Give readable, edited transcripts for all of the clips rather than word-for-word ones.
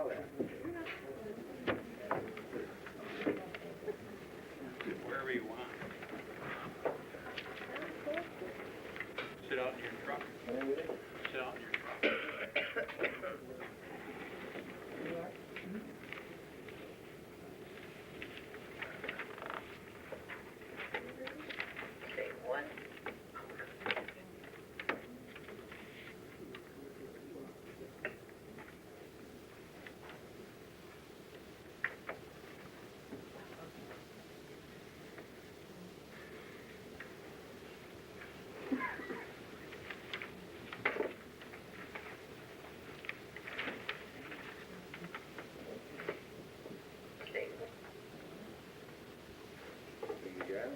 saw that. Wherever you want. Sit out in your truck. Sit out in your truck. Okay, one. Okay. You got it?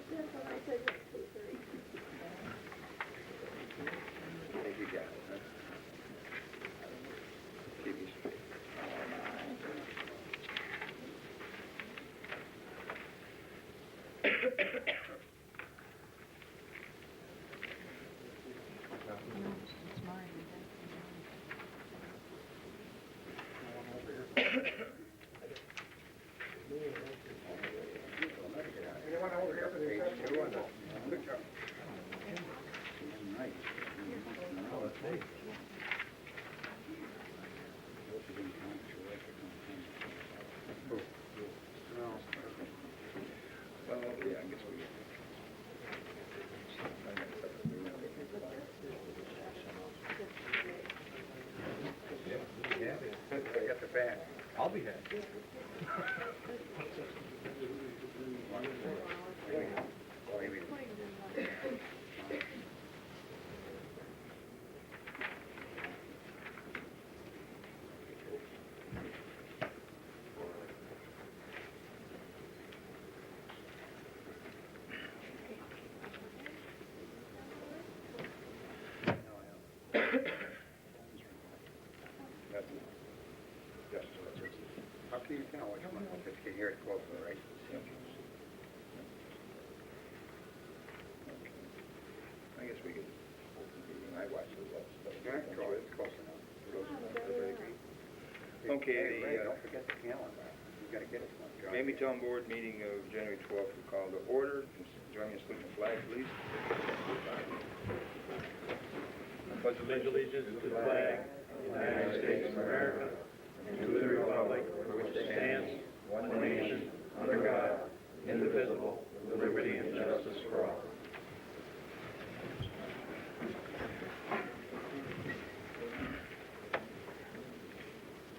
I think you got it, huh? Keep you straight. Anyone over here for the assessment? Good job. Nice. Oh, that's me. Well, yeah, I guess we get I got the bag. I'll be happy. Oh, you mean- That's it. Yes, sir. How can you tell which one? If you can hear it closer, right? Okay. I guess we could. I watched it. Yeah, it's close enough. Everybody agree? Okay, Hey, Ray, the don't forget the calendar. You gotta get it from John. Granby Town Board meeting of January 12th we call to order. Join me in saluting the flag, please. I pledge Allegiance to the flag of the United States of America and to the republic for which it stands, one nation, under God, indivisible, with liberty and justice for all.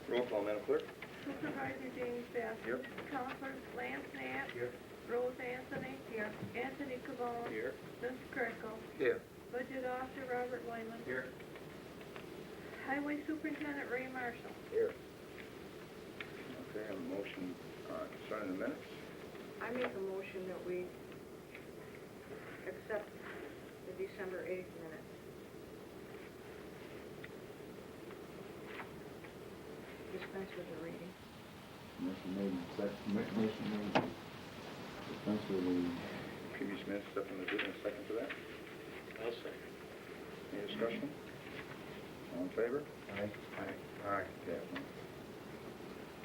Roll call, Madam Clerk. Supervisor James Bass. Here. Counselors Lance Knapp. Here. Rose Anthony. Here. Anthony Cavone. Here. Vince Kirkle. Here. Budget Officer Robert Wyman. Here. Highway Superintendent Ray Marshall. Here. Okay, I have a motion concerning the minutes. I make a motion that we accept the December 8th minutes. Dispense with the reading. Motion made, motion made. Dispense with the Previous minutes, step in the business, second for that. I'll second. Any discussion? All in favor? Aye. Aye. Okay.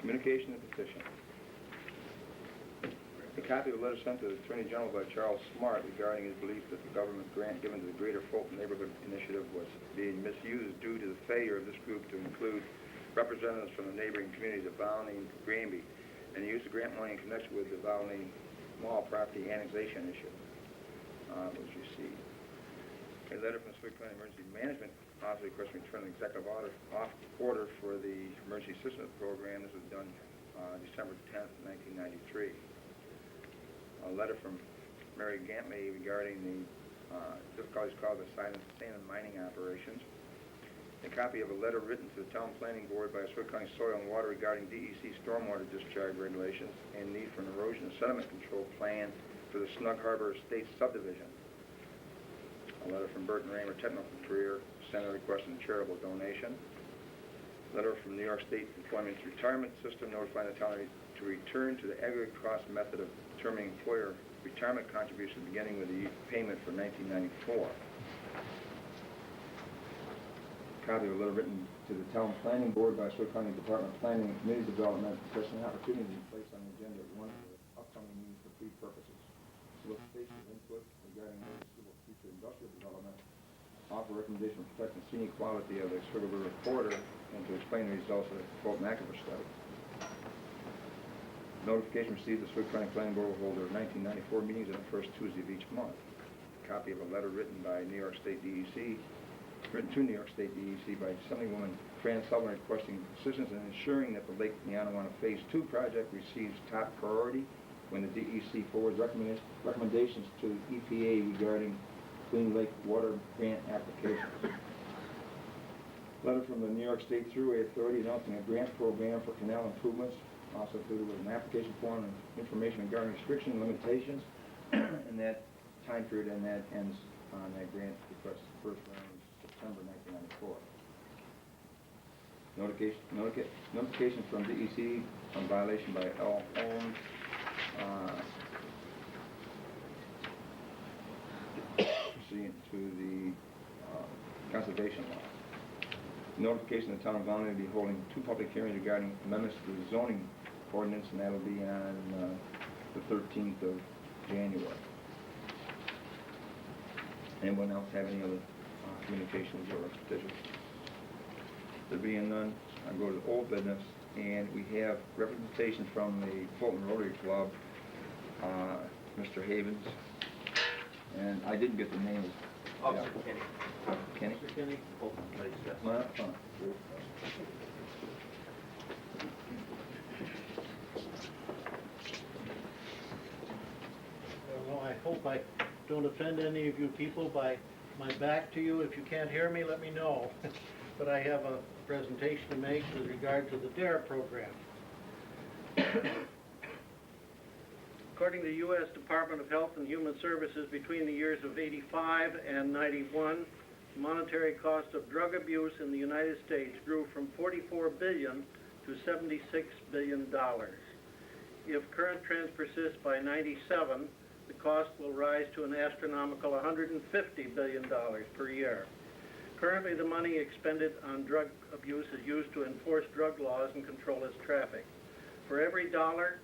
Communication and petition. A copy of a letter sent to the Attorney General by Charles Smart regarding his belief that the government grant given to the Greater Fulton Neighborhood Initiative was being misused due to the failure of this group to include representatives from the neighboring communities of Valney and Granby, and use the grant money in connection with the Valney Mall property annexation issue. Was received. A letter from the Swift County Emergency Management Office requesting return of executive order for the Emergency Assistance Program. This was done December 10th, 1993. A letter from Mary Gampney regarding the difficulties caused by sand and mining operations. A copy of a letter written to the Town Planning Board by Swift County Soil and Water regarding DEC stormwater discharge regulations and need for an erosion and sediment control plan for the Snug Harbor Estates subdivision. A letter from Burton Raymer Technical Career Center requesting a charitable donation. Letter from New York State Employment Retirement System notifying the town to return to the aggregate cost method of determining employer retirement contributions beginning with the payment for 1994. Copy of a letter written to to the Town Planning Board by Swift County Department of Planning and Community Development, requesting an opportunity to be placed on the agenda of one of the upcoming meetings for three purposes. Solicitation of input regarding suitable future industrial development, offer recommendation to protect the scenic quality of the Swift River corridor, and to explain the results of the Fulton-Aquifer study. Notification received, the Swift County Planning Board will hold their 1994 meetings on the first Tuesday of each month. Copy of a letter written by New York State DEC, written to New York State DEC by Assemblywoman Fran Sullivan, requesting assistance in ensuring that the Lake Neonawana Phase 2 project receives top priority when the DEC forwards recommendations to EPA regarding Clean Lake Water grant applications. Letter from the New York State Thruway Authority announcing a grant program for canal improvements, also included with an application form and information regarding restriction limitations, and that time period, and that ends on that grant request first round in September 1994. Notification from DEC on violation by L. Holmes. Proceeding to the conservation law. Notification of the town of Granby will be holding 2 public hearings regarding amendments to the zoning ordinance, and that will be on the 13th of January. Anyone else have any other communications or petitions? There being none, I go to the old business, and we have representation from the Fulton Rotary Club, Mr. Havens, and I didn't get the name. Officer Kenny. Kenny? Officer Kenny, Fulton Place, yes. Well, Well, I hope I don't offend any of you people by my back to you. If you can't hear me, let me know. But I have a presentation to make with regard to the DARE program. According to the U.S. Department of Health and Human Services, between the years of '85 and '91, the monetary cost of drug abuse in the United States grew from $44 billion to $76 billion. If current trends persist by '97, the cost will rise to an astronomical $150 billion per year. Currently, the money expended on drug abuse is used to enforce drug laws and control its traffic. For every dollar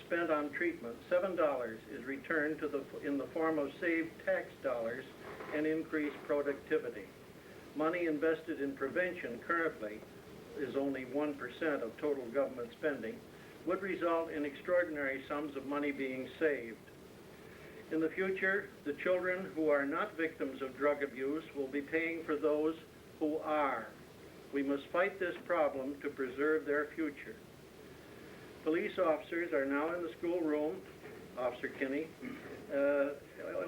spent on treatment, $7 is returned in the form of saved tax dollars and increased productivity. Money invested in prevention currently is only 1% of total government spending, would result in extraordinary sums of money being saved. In the future, the children who are not victims of drug abuse will be paying for those who are. We must fight this problem to preserve their future. Police officers are now in the schoolroom, Officer Kinney,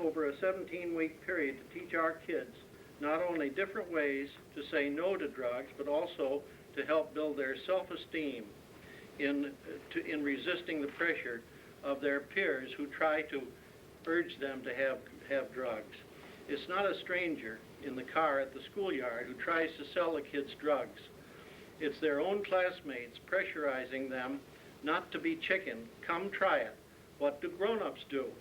over a 17-week period to teach our kids not only different ways to say no to drugs, but also to help build their self-esteem in resisting the pressure of their peers who try to urge them to have drugs. It's not a stranger in the car at the schoolyard who tries to sell the kids drugs. It's their own classmates pressurizing them not to be chicken. Come try it. What do grown-ups do?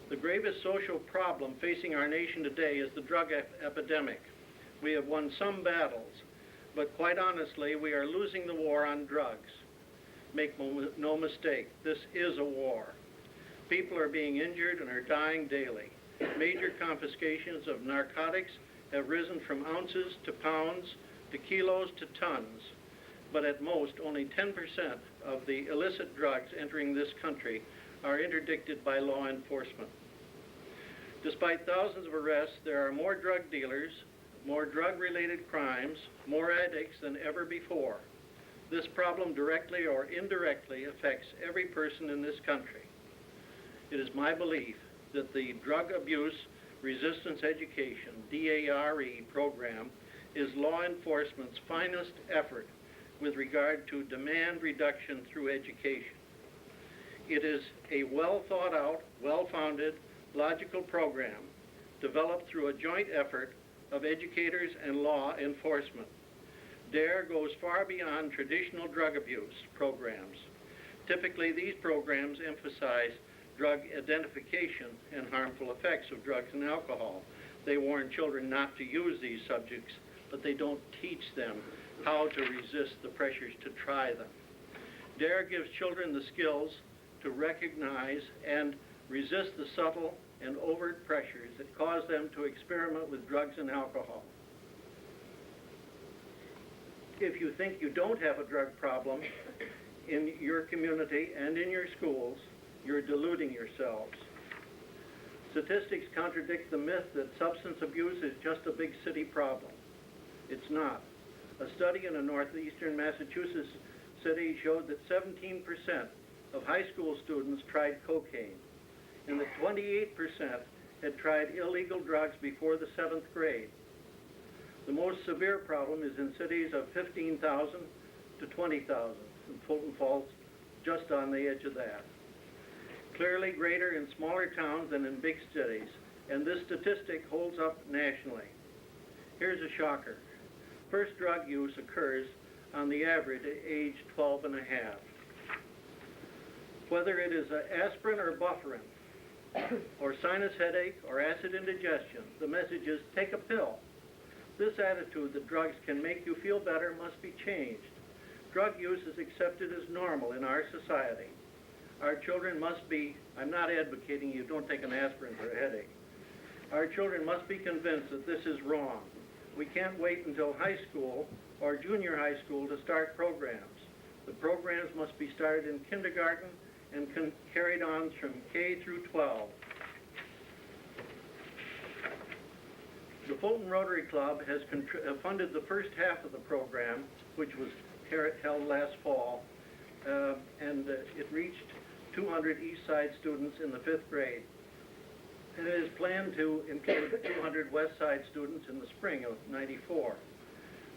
The gravest social problem facing our nation today is the drug epidemic. We have won some battles, but quite honestly, we are losing the war on drugs. Make no mistake, this is a war. People are being injured and are dying daily. Major confiscations of narcotics have risen from ounces to pounds to kilos to tons, but at most only 10% of the illicit drugs entering this country are interdicted by law enforcement. Despite thousands of arrests, there are more drug dealers, more drug-related crimes, more addicts than ever before. This problem directly or indirectly affects every person in this country. It is my belief that the Drug Abuse Resistance Education, DARE program, is law enforcement's finest effort with regard to demand reduction through education. It is a well-thought-out, well-founded, logical program developed through a joint effort of educators and law enforcement. DARE goes far beyond traditional drug abuse programs. Typically, these programs emphasize drug identification and harmful effects of drugs and alcohol. They warn children not to use these subjects, but they don't teach them how to resist the pressures to try them. DARE gives children the skills to recognize and resist the subtle and overt pressures that cause them to experiment with drugs and alcohol. If you think you don't have a drug problem in your community and in your schools, you're deluding yourselves. Statistics contradict the myth that substance abuse is just a big city problem. It's not. A study in a northeastern Massachusetts city showed that 17% of high school students tried cocaine, and that 28% had tried illegal drugs before the 7th grade. The most severe problem is in cities of 15,000 to 20,000, and Fulton Falls just on the edge of that. Clearly greater in smaller towns than in big cities, and this statistic holds up nationally. Here's a shocker. First drug use occurs on the average at age 12 and a half. Whether it is aspirin or bufferin, or sinus headache, or acid indigestion, the message is take a pill. This attitude that drugs can make you feel better must be changed. Drug use is accepted as normal in our society. Our children must be, I'm not advocating you don't take an aspirin for a headache. Our children must be convinced that this is wrong. We can't wait until high school or junior high school to start programs. The programs must be started in kindergarten and carried on from K through 12. The Fulton Rotary Club has funded the first half of the program, which was held last fall, and it reached 200 East Side students in the 5th grade. And it is planned to include 200 West Side students in the spring of '94.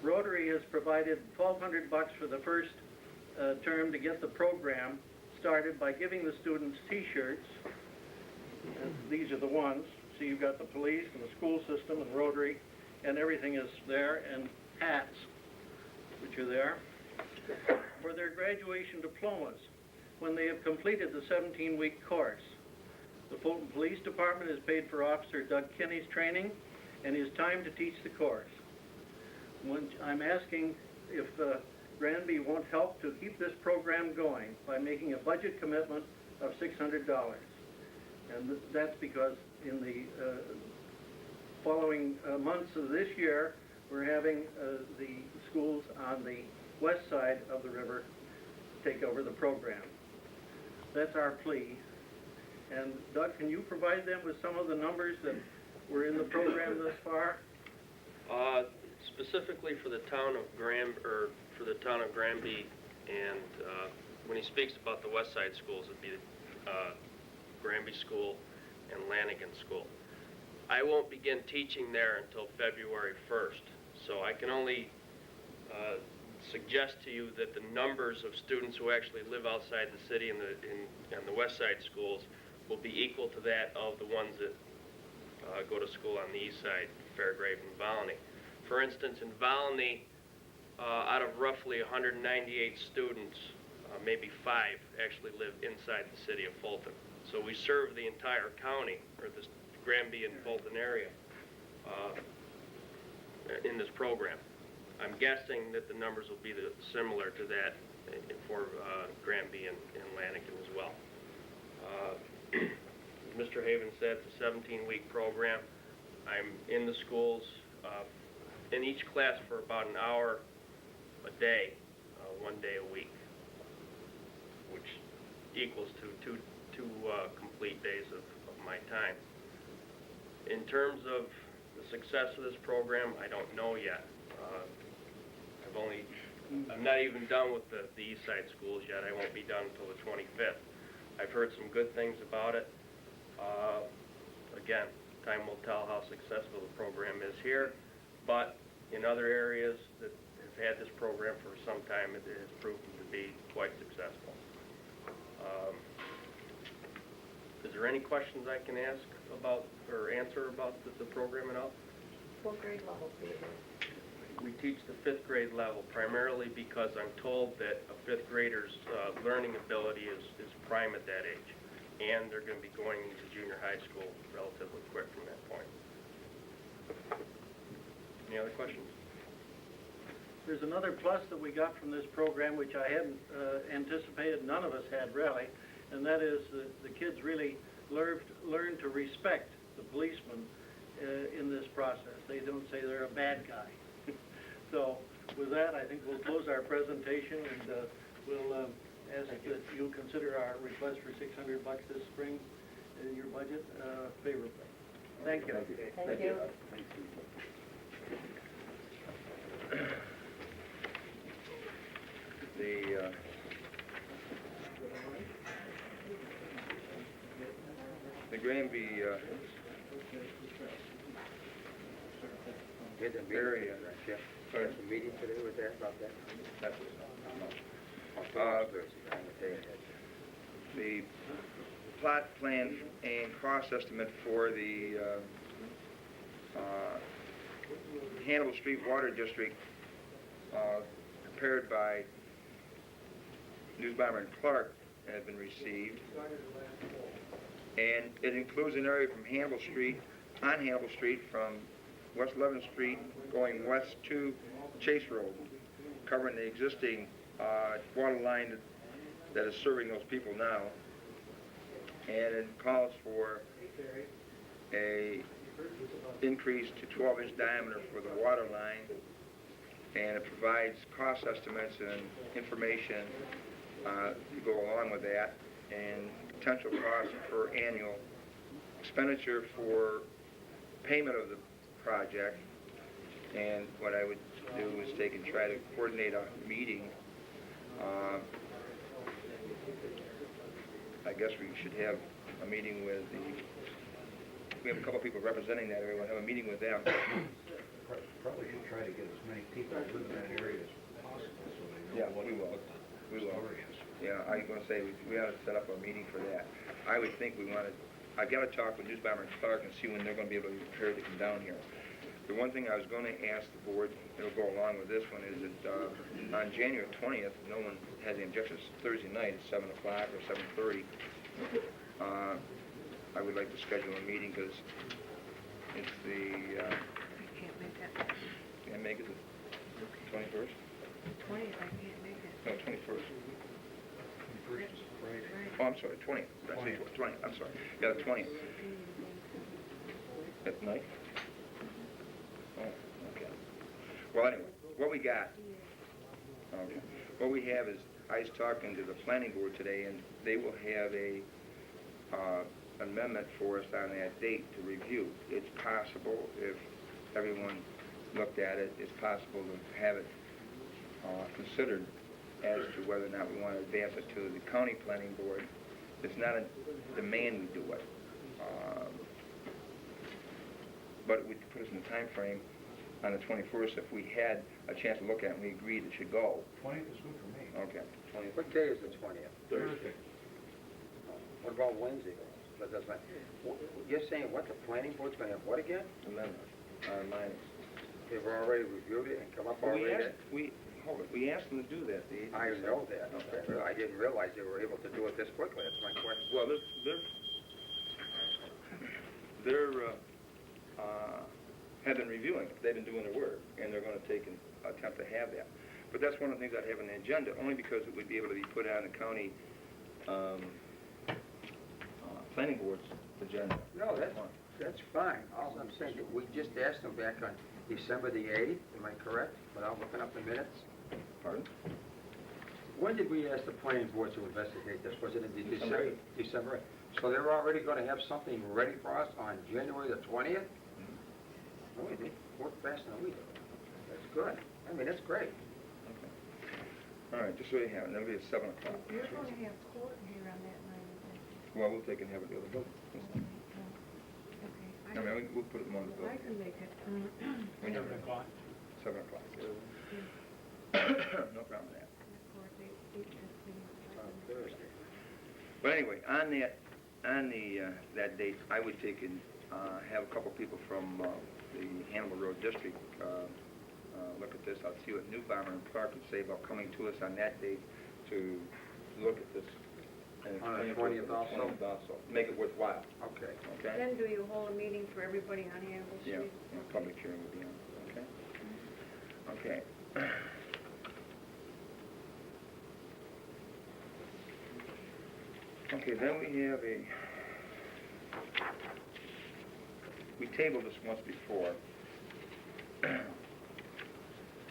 Rotary has provided $1,200 for the first term to get the program started by giving the students T-shirts. These are the ones. So you've got the police and the school system and Rotary, and everything is there, and hats, which are there, for their graduation diplomas when they have completed the 17-week course. The Fulton Police Department has paid for Officer Doug Kinney's training and his time to teach the course. I'm asking if Granby won't help to keep this program going by making a budget commitment of $600. And that's because in the following months of this year, we're having the schools on the west side of the river take over the program. That's our plea. And Doug, can you provide them with some of the numbers that were in the program thus far? Specifically for the town of Granby, and when he speaks about the West Side schools, it'd be Granby School and Lanigan School. I won't begin teaching there until February 1st, so I can only suggest to you that the numbers of students who actually live outside the city in the West Side schools will be equal to that of the ones that go to school on the east side, Fairgrave and Valney. For instance, in Valney, out of roughly 198 students, maybe 5 actually live inside the city of Fulton. So we serve the entire county, or the Granby and Fulton area, in this program. I'm guessing that the numbers will be similar to that for Granby and Lanigan as well. As Mr. Haven said, it's a 17-week program. I'm in the schools in each class for about an hour a day, 1 day a week, which equals to two complete days of my time. In terms of the success of this program, I don't know yet. I'm not even done with the East Side schools yet. I won't be done until the 25th. I've heard some good things about it. Again, time will tell how successful the program is here, but in other areas that have had this program for some time, it has proven to be quite successful. Is there any questions I can ask about or answer about the program at all? What grade level do you do? We teach the 5th grade level primarily because I'm told that a 5th grader's learning ability is prime at that age, and they're going to be going into junior high school relatively quick from that point. Any other questions? There's another plus that we got from this program, which I hadn't anticipated, none of us had really, and that is the kids really learn to respect the policeman in this process. They don't say they're a bad guy. So with that, I think we'll close our presentation, and we'll ask that you consider our request for $600 this spring in your budget favorably. Thank you. Thank you. The Granby We had the meeting area. today, right, Jeff? We had the meeting today, was that about that? That's Thursday, on the day ahead. the plot plan and cost estimate for the Hannibal Street Water District prepared by News Bomber and Clark has been received. And it includes an area from Hannibal Street, on Hannibal Street, from West 11th Street going west to Chase Road, covering the existing water line that is serving those people now. And it calls for a increase to 12-inch diameter for the water line, and it provides cost estimates and information to go along with that, and potential costs per annual expenditure for payment of the project. And what I would do is take and try to coordinate a meeting. I guess we should have a meeting with we have a couple of people representing that area. We'll have a meeting with them. Probably should try to get as many people who live in that area as possible, so they know what we will. the story is. Yeah, I was going to say, we ought to set up a meeting for that. I would think we want to, I've got to talk with News Bomber and Clark and see when they're going to be able to be prepared to come down here. The one thing I was going to ask the board, it'll go along with this one, is that on January 20th, no one has any objections, Thursday night at 7 o'clock or 7:30. I would like to schedule a meeting because it's the, I can't make it. can I make it the 21st? 20th, I can't make it. No, 21st. First is Friday. Oh, I'm sorry, 20th. That's 20th. 20th, I'm sorry. Yeah, the 20th. At night? Oh, okay. Well, anyway, what we got, okay, what we have is, I was talking to the planning board today, and they will have a amendment for us on that date to review. It's possible, if everyone looked at it, it's possible to have it considered as to whether or not we want to advance it to the county planning board. It's not a demand we do it. But it would put us in the time frame on the 21st if we had a chance to look at it and we agreed it should go. 20th is good for me. Okay. 20th. What day is the 20th? Thursday. What about Wednesday? That doesn't matter. You're saying what, the planning board's gonna have what again? Amendment. Mine. They've already reviewed it and come up Well, already? we asked them to do that. The agency I said- know that. Okay. I didn't realize they were able to do it this quickly, that's my question. Well, they're have been reviewing it. They've been doing their work, and they're going to take an attempt to have that. But that's one of the things I'd have on the agenda, only because it would be able to be put on the county planning board's agenda. No, that's fine. All I'm saying, that we just asked them back on December the 8th, am I correct? Without looking up the minutes? Pardon? When did we ask the planning board to investigate this? Was it in December December 8th? So they're already gonna have something ready for us on January the 20th? Oh, they work faster than we do. That's good. I mean, that's great. Okay. All right, just so you have it. That'll be at 7 o'clock. You're going to have court here on that night, isn't it? Well, we'll take and have it the other building. Okay. I mean, we'll put it in one of the I buildings. can make it. 7 o'clock. 7 o'clock. No problem with that. Court date, 8:15. On Thursday. But anyway, on that date, I would take and have a couple people from the Hannibal Road District look at this. I'll see what New Bomber and Clark would say about coming to us on that date to look at this. And On the explain it 20th to us on the 20th also. Make it worthwhile, Okay. okay? Then do you hold a meeting for everybody on Hannibal Yeah, Street? public hearing will be on, okay? Okay. Okay, then we have we tabled this once before.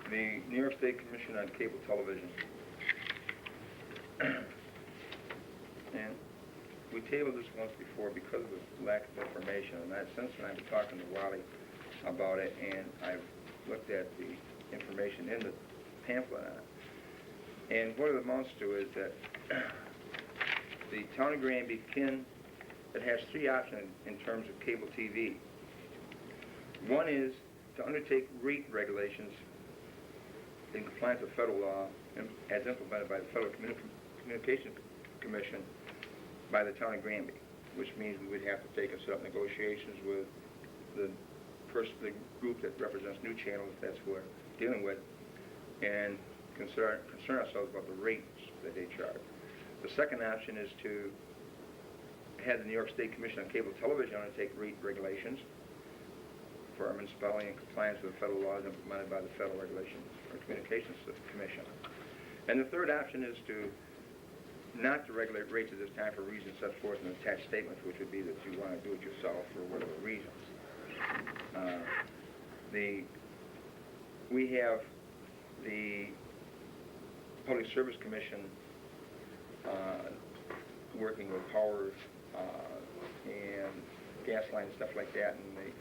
The New York State Commission on Cable Television. And we tabled this once before because of the lack of information, and since then I've been talking to Wally about it, and I've looked at the information in the pamphlet on it. And what it amounts to is that the town of Granby it has three options in terms of cable TV. One is to undertake rate regulations in compliance with federal law as implemented by the Federal Communications Commission by the town of Granby, which means we would have to take and set up negotiations with the group that represents new channels, that's who we're dealing with, and concern ourselves about the rates that they charge. The second option is to have the New York State Commission on Cable Television undertake rate regulations for our municipality in compliance with federal laws implemented by the Federal Regulations or Communications Commission. And the third option is not to regulate rates at this time for reasons set forth in the attached statements, which would be that you want to do it yourself for whatever reasons. We have the Public Service Commission working with power and gas line and stuff like that, and the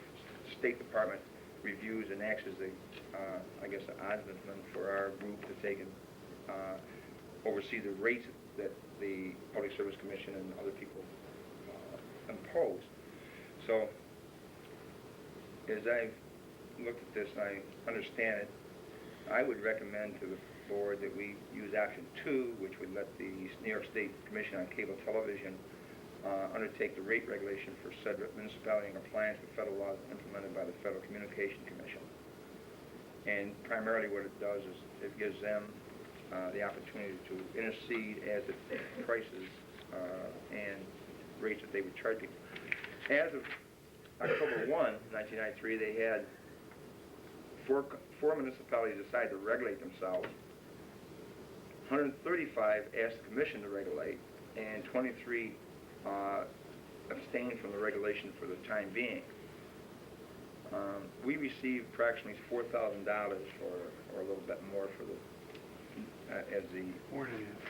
State Department reviews and acts as the, I guess, the ombudsman for our group to take and oversee the rates that the Public Service Commission and other people impose. So, as I've looked at this and I understand it, I would recommend to the board that we use option 2, which would let the New York State Commission on Cable Television undertake the rate regulation for said municipality in compliance with federal laws implemented by the Federal Communications Commission. And primarily what it does is it gives them the opportunity to intercede as to prices and rates that they would charge people. As of October 1, 1993, they had four municipalities decide to regulate themselves, 135 asked the commission to regulate, and 23 abstained from the regulation for the time being. We received approximately $4,000 or a little bit more for the as the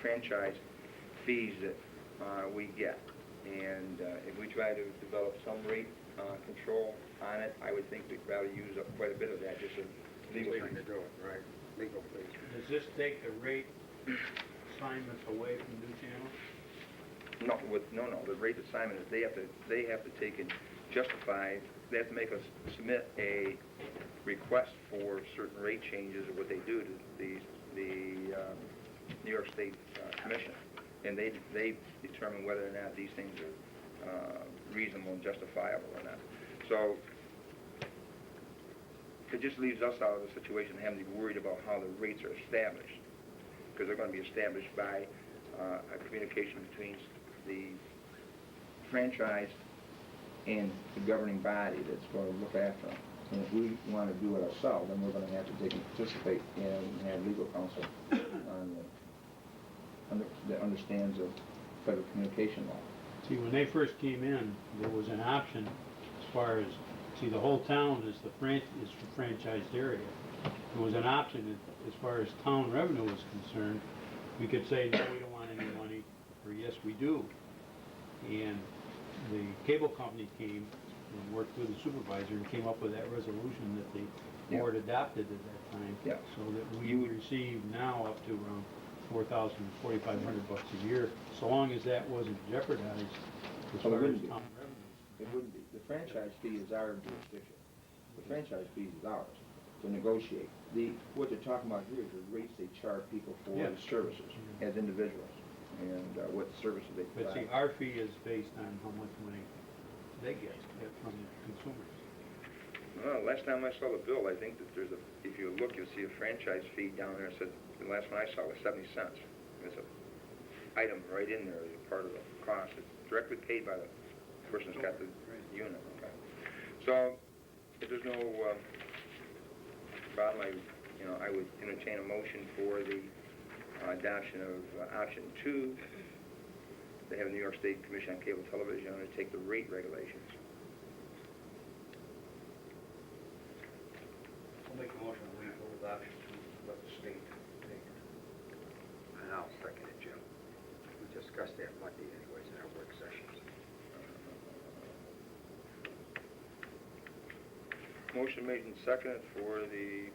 franchise fees that we get. And if we try to develop some rate control on it, I would think we'd probably use up quite a bit of that just as legal Legal fees. to do it, right? Legal fees. Does this take the rate assignments away from new channels? No, the rate assignment is they have to take and justify, they have to make us submit a request for certain rate changes of what they do to the New York State Commission. And they determine whether or not these things are reasonable and justifiable or not. So it just leaves us out of the situation having to be worried about how the rates are established, because they're going to be established by a communication between the franchise and the governing body that's going to look after them. And if we want to do it ourselves, then we're going to have to take and participate and have legal counsel that understands the federal communication law. See, when they first came in, there was an option as far as, see, the whole town is the franchised area. There was an option as far as town revenue was concerned. We could say, no, we don't want any money, or yes, we do. And the cable company came and worked with the supervisor and came up with that resolution that the board adopted at that time. Yeah. So that we receive now up to around $4,000, $4,500 a year, so long as that wasn't jeopardized as Well, it far as wouldn't be. town revenue. It wouldn't be. The franchise fee is our jurisdiction. The franchise fee is ours to negotiate. What they're talking about here is the rates they charge people for Yeah. the services as individuals and what services they But see, provide. our fee is based on how much money they get from the consumers. Well, last time I saw the bill, I think that if you look, you'll see a franchise fee down there. It said, the last one I saw was 70 cents. There's an item right in there as a part of the cost. It's directly paid by the person who's got the unit. Okay. So, if there's no problem, I would entertain a motion for the adoption of option 2, to have the New York State Commission on Cable Television undertake the rate regulations. I'll make a motion to leave both options to let the state take it. And I'll second it, Jim. We discussed that Monday anyways in our work sessions. Motion made and seconded for the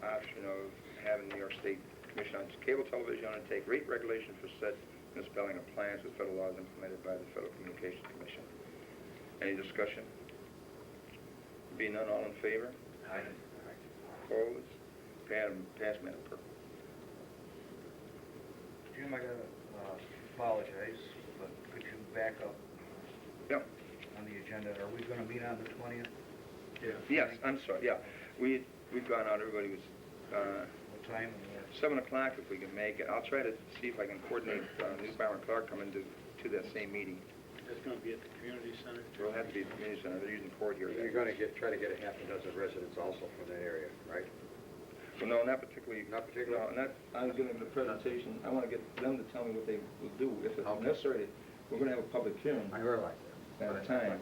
option of having the New York State Commission on Cable Television undertake rate regulations for said municipality in compliance with federal laws implemented by the Federal Communications Commission. Any discussion? Being none, all in favor? Aye. Opposed? Pass, Madam Clerk. Jim, I gotta apologize, but could you back up Yep. on the agenda? Are we gonna meet on the 20th? Yes, I'm sorry, yeah. We've gone out, everybody was, What time? 7 o'clock if we can make it. I'll try to see if I can coordinate Newsbound and Clark coming to that same meeting. It's gonna be at the community center. It'll have to be at the community center, they're using court here. You're gonna try to get a half a dozen residents also from that area, right? Well, no, not particularly. Not particularly? No, I'm giving them the presentation. I want to get them to tell me what they will do. If it's Okay. necessary, we're going to have a public hearing I realize that. at a time.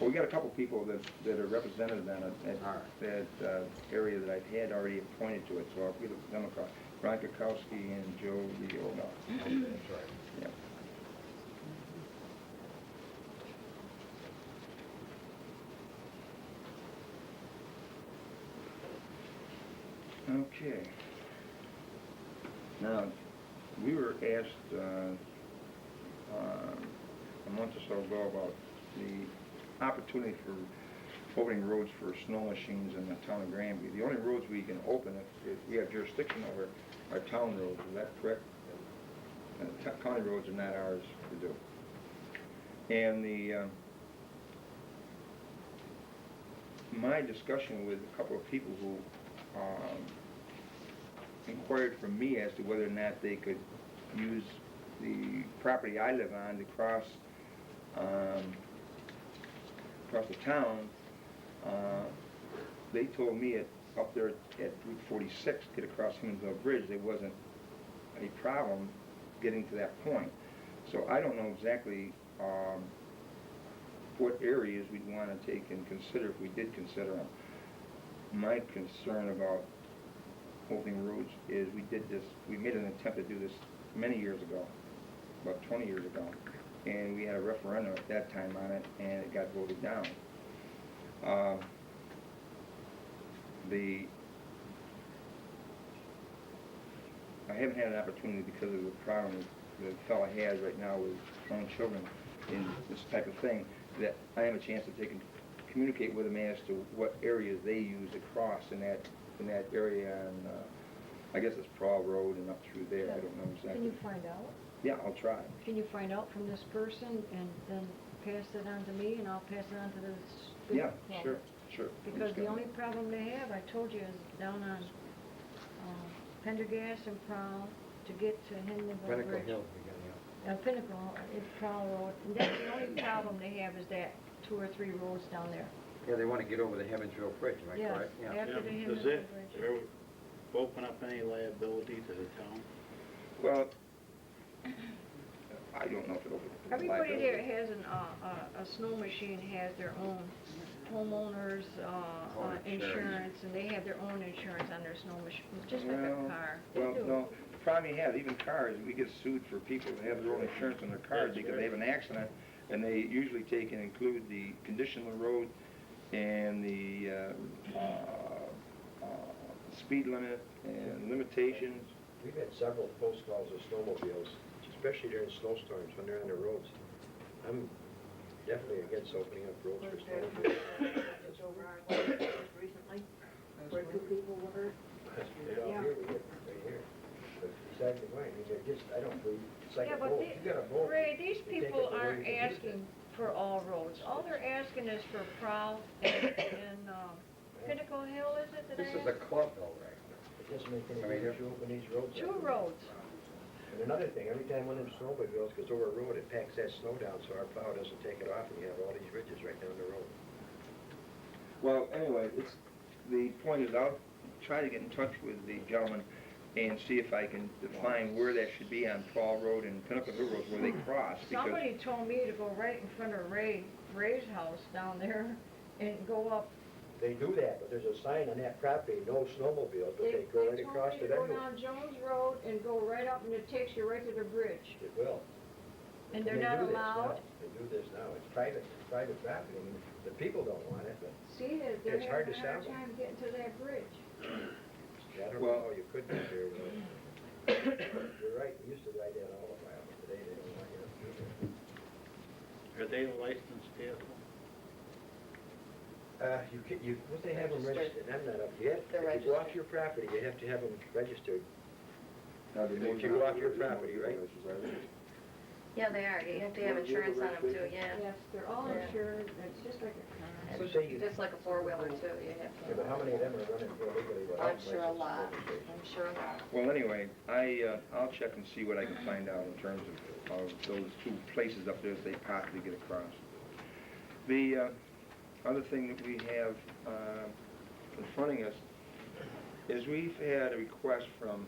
Well, we got a couple people that are represented on it, All right. that area that I've had already appointed to it, so I'll be the Democrat. Brian Kukowski and Joe Leola. That's right. Yeah. Okay. Now, we were asked a month or so ago about the opportunity for opening roads for snow machines in the town of Granby. The only roads we can open if we have jurisdiction over are town roads. Is that correct? County roads are not ours to do. And my discussion with a couple of people who inquired from me as to whether or not they could use the property I live on to cross the town. They told me up there at Route 46, get across Himmensville Bridge, there wasn't a problem getting to that point. So I don't know exactly what areas we'd want to take and consider if we did consider them. My concern about opening roads is we made an attempt to do this many years ago, about 20 years ago, and we had a referendum at that time on it, and it got voted down. I haven't had an opportunity because of the problem the fellow has right now with young children in this type of thing, that I have a chance to take and communicate with them as to what areas they use to cross in that area, and I guess it's Prawl Road and up through there. I don't know exactly. Can you find out? Yeah, I'll try. Can you find out from this person and then pass it on to me and I'll pass it on to the school? Yeah, sure. Because the only problem they have, I told you, is down on Pendergast and Prowl to get to Himmensville Bridge. Pinnacle Hill, beginning up. Pinnacle, it's Prowl Road. And that's the only problem they have is that 2 or 3 roads down there. Yeah, they want to get over the Himmensville Bridge, am I Yes, correct? Yeah. after the Does Himmensville it Bridge. open up any liability to the town? Well, I don't know if it'll be Everybody liability. there has a snow machine has their own homeowners Own insurance, and they have their own insurance on their snow machine, just like a car. They Well, do. no, the problem you have, even cars, we get sued for people that have their own insurance on their cars That's because they have an accident, and they usually take and include the condition of the road and the speed limit and limitations. We've had several post calls of snowmobiles, especially during snowstorms when they're on the roads. I'm definitely against opening up roads for snowmobiles. It's over our last just recently, where 2 people were hurt. Right out here, we get right here. But besides the point, I mean, they're just, I don't believe, it's like Yeah, a but boat. they- You got a boat. Ray, these you take people it the way aren't you can use asking for all roads. All they're asking is for Prowl and Pinnacle Hill, is it, that This I is a asked? club though, right? It doesn't make any I mean, difference to open these roads. 2 up. roads. And another thing, every time one of them snowmobiles goes over a road, it packs that snow down so our plow doesn't take it off and you have all these ridges right down the road. Well, anyway, the point is I'll try to get in touch with the gentleman and see if I can define where that should be on Fall Road and Pinnacle Hill Road where they cross, because Somebody told me to go right in front of Ray's house down there and go up. They do that, but there's a sign on that property, no snowmobiles, but they go right across They it told me to anyway. go down Jones Road and go right up, and it takes you right to the bridge. It will. And they're they not do this allowed? now. They do this now, it's private property, I mean, the people don't want it, but See, they're It's hard having to a hard sell. time getting to that bridge. I don't Well- know how you could get there without. You're right, we used to ride that all the while, but today they don't want you to do that. Are they licensed vehicles? What they have them registered, I'm not up yet. If you go off your property, you have to have them registered. Now, the If you go off your property, right? Yeah, they are. You have to have insurance on them too, yeah. Yes, they're all Yeah. insured, it's just like a car. So say you, Just like a four-wheeler too, you have yeah, but how many of them are running illegally without I'm sure a license? lot. I'm sure a lot. Well, anyway, I'll check and see what I can find out in terms of those two places up there that they possibly get across. The other thing that we have confronting us is we've had a request from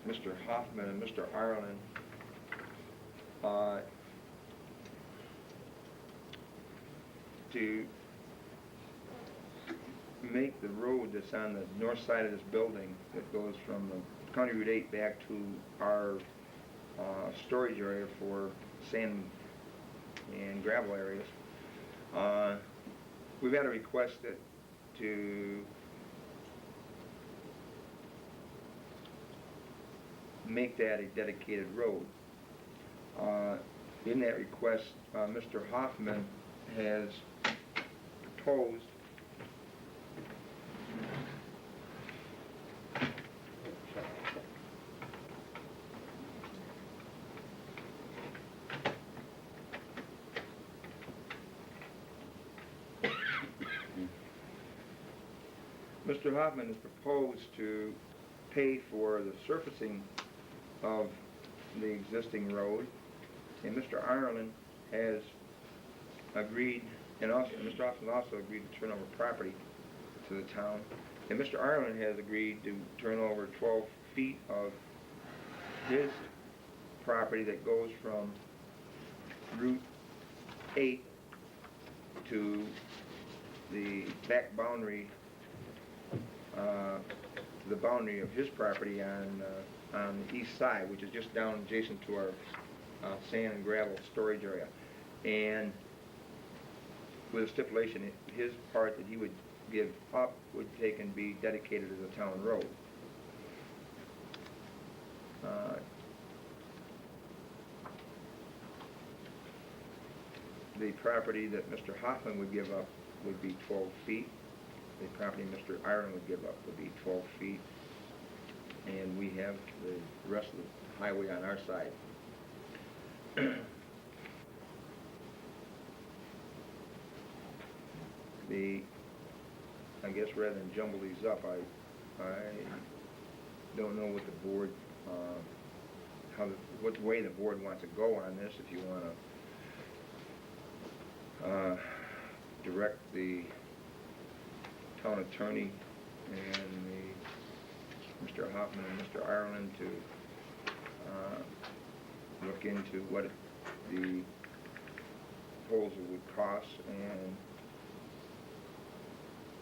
Mr. Hoffman and Mr. Ireland to make the road that's on the north side of this building that goes from the County Route 8 back to our storage area for sand and gravel areas. We've had a request to make that a dedicated road. In that request, Mr. Hoffman has proposed Mr. Hoffman has proposed to pay for the surfacing of the existing road, and Mr. Ireland has agreed, and also Mr. Hoffman also agreed to turn over property to the town, and Mr. Ireland has agreed to turn over 12 feet of his property that goes from Route 8 to the back boundary, the boundary of his property on the east side, which is just down adjacent to our sand and gravel storage area. And with a stipulation, his part that he would give up would take and be dedicated as a town road. The property that Mr. Hoffman would give up would be 12 feet. The property Mr. Ireland would give up would be 12 feet. And we have the rest of the highway on our side. I guess rather than jumble these up, I don't know what the board, what way the board wants to go on this. If you want to direct the town attorney and Mr. Hoffman and Mr. Ireland to look into what the proposal would cost and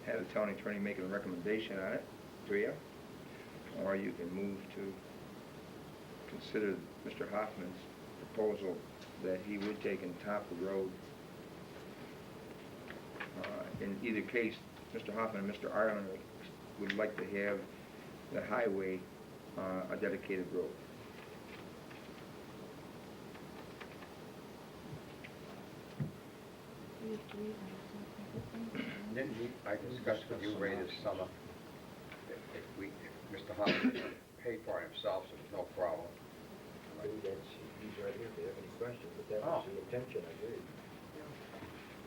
have the town attorney making a recommendation on it to you, or you can move to consider Mr. Hoffman's proposal that he would take and top the road. In either case, Mr. Hoffman and Mr. Ireland would like to have the highway a dedicated road. Didn't I discussed with you, Ray, this summer, if Mr. Hoffman paid for it himself, so there's no problem. I believe he's right here if you have any questions, but that was the intention, I believe.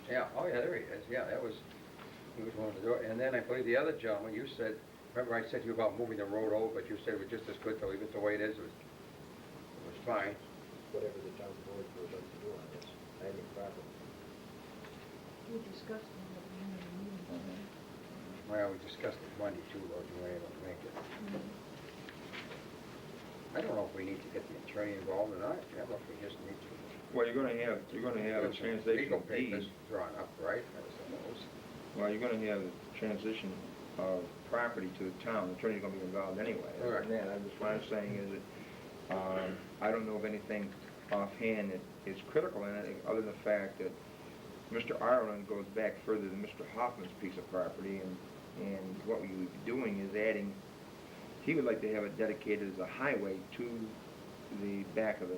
Yeah, oh yeah, there he is, yeah, he was willing to do it. And then I believe the other gentleman, you said, remember I said to you about moving the road over, but you said it was just as good to leave it the way it is, it was fine. Whatever the town board would like to do on this, I have no problem. We discussed it at the end of the meeting. Well, we discussed it Monday too, though, you were able to make it. I don't know if we need to get the attorney involved or not, Jim, or if we just need to. Well, you're gonna have a There's some translation legal of deed. papers drawn up, right, I suppose. Well, you're gonna have a transition of property to the town. The attorney's gonna be involved anyway. Correct. And that, what I'm saying is that, I don't know of anything offhand that is critical in it, other than the fact that Mr. Ireland goes back further than Mr. Hoffman's piece of property, and what we would be doing is adding, he would like to have it dedicated as a highway to the back of the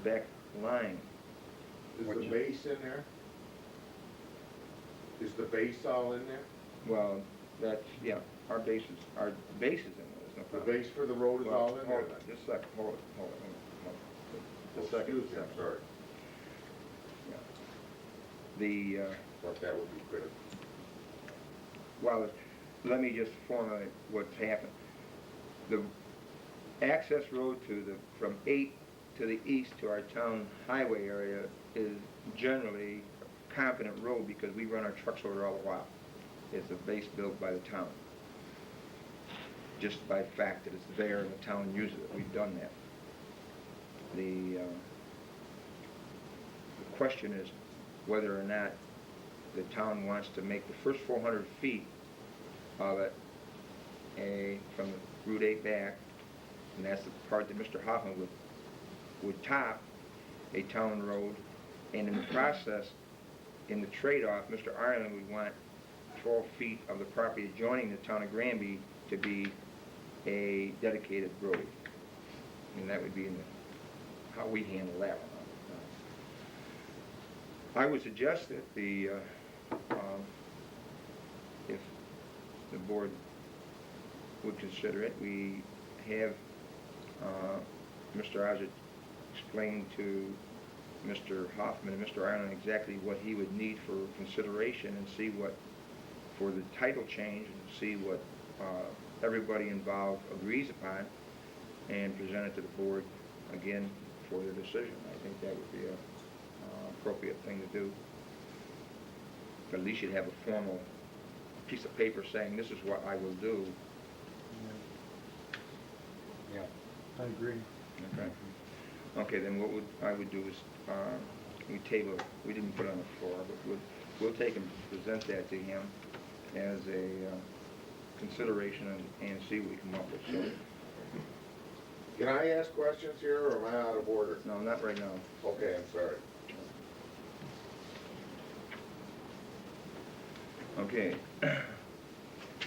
back line. Is the base in there? Is the base all in there? Well, that's, yeah, our base is in there, there's no The problem. base for the road is Well, all in there? Hold on, just a second, hold it. Just a second. Excuse me, I'm sorry. The, Thought that would be critical. well, let me just formulate what's happened. The access road from 8 to the east to our town highway area is generally a competent road because we run our trucks over all the while. It's a base built by the town. Just by the fact that it's there and the town uses it, we've done that. The question is whether or not the town wants to make the first 400 feet of it from Route 8 back, and that's the part that Mr. Hoffman would top a town road, and in the process, in the trade-off, Mr. Ireland would want 12 feet of the property adjoining the town of Granby to be a dedicated road. And that would be how we handle that one. I would suggest that if the board would consider it, we have Mr. Ozzie explain to Mr. Hoffman and Mr. Ireland exactly what he would need for consideration and see what, for the title change, and see what everybody involved agrees upon, and present it to the board again for their decision. I think that would be a appropriate thing to do. But at least you'd have a formal piece of paper saying, this is what I will do. Yeah. I agree. Okay. Okay, then what I would do is, we table it. We didn't put it on the floor, but we'll take and present that to him as a consideration and see what we come up with. So, Can I ask questions here, or am I out of order? no, not right now. Okay, I'm sorry. Okay.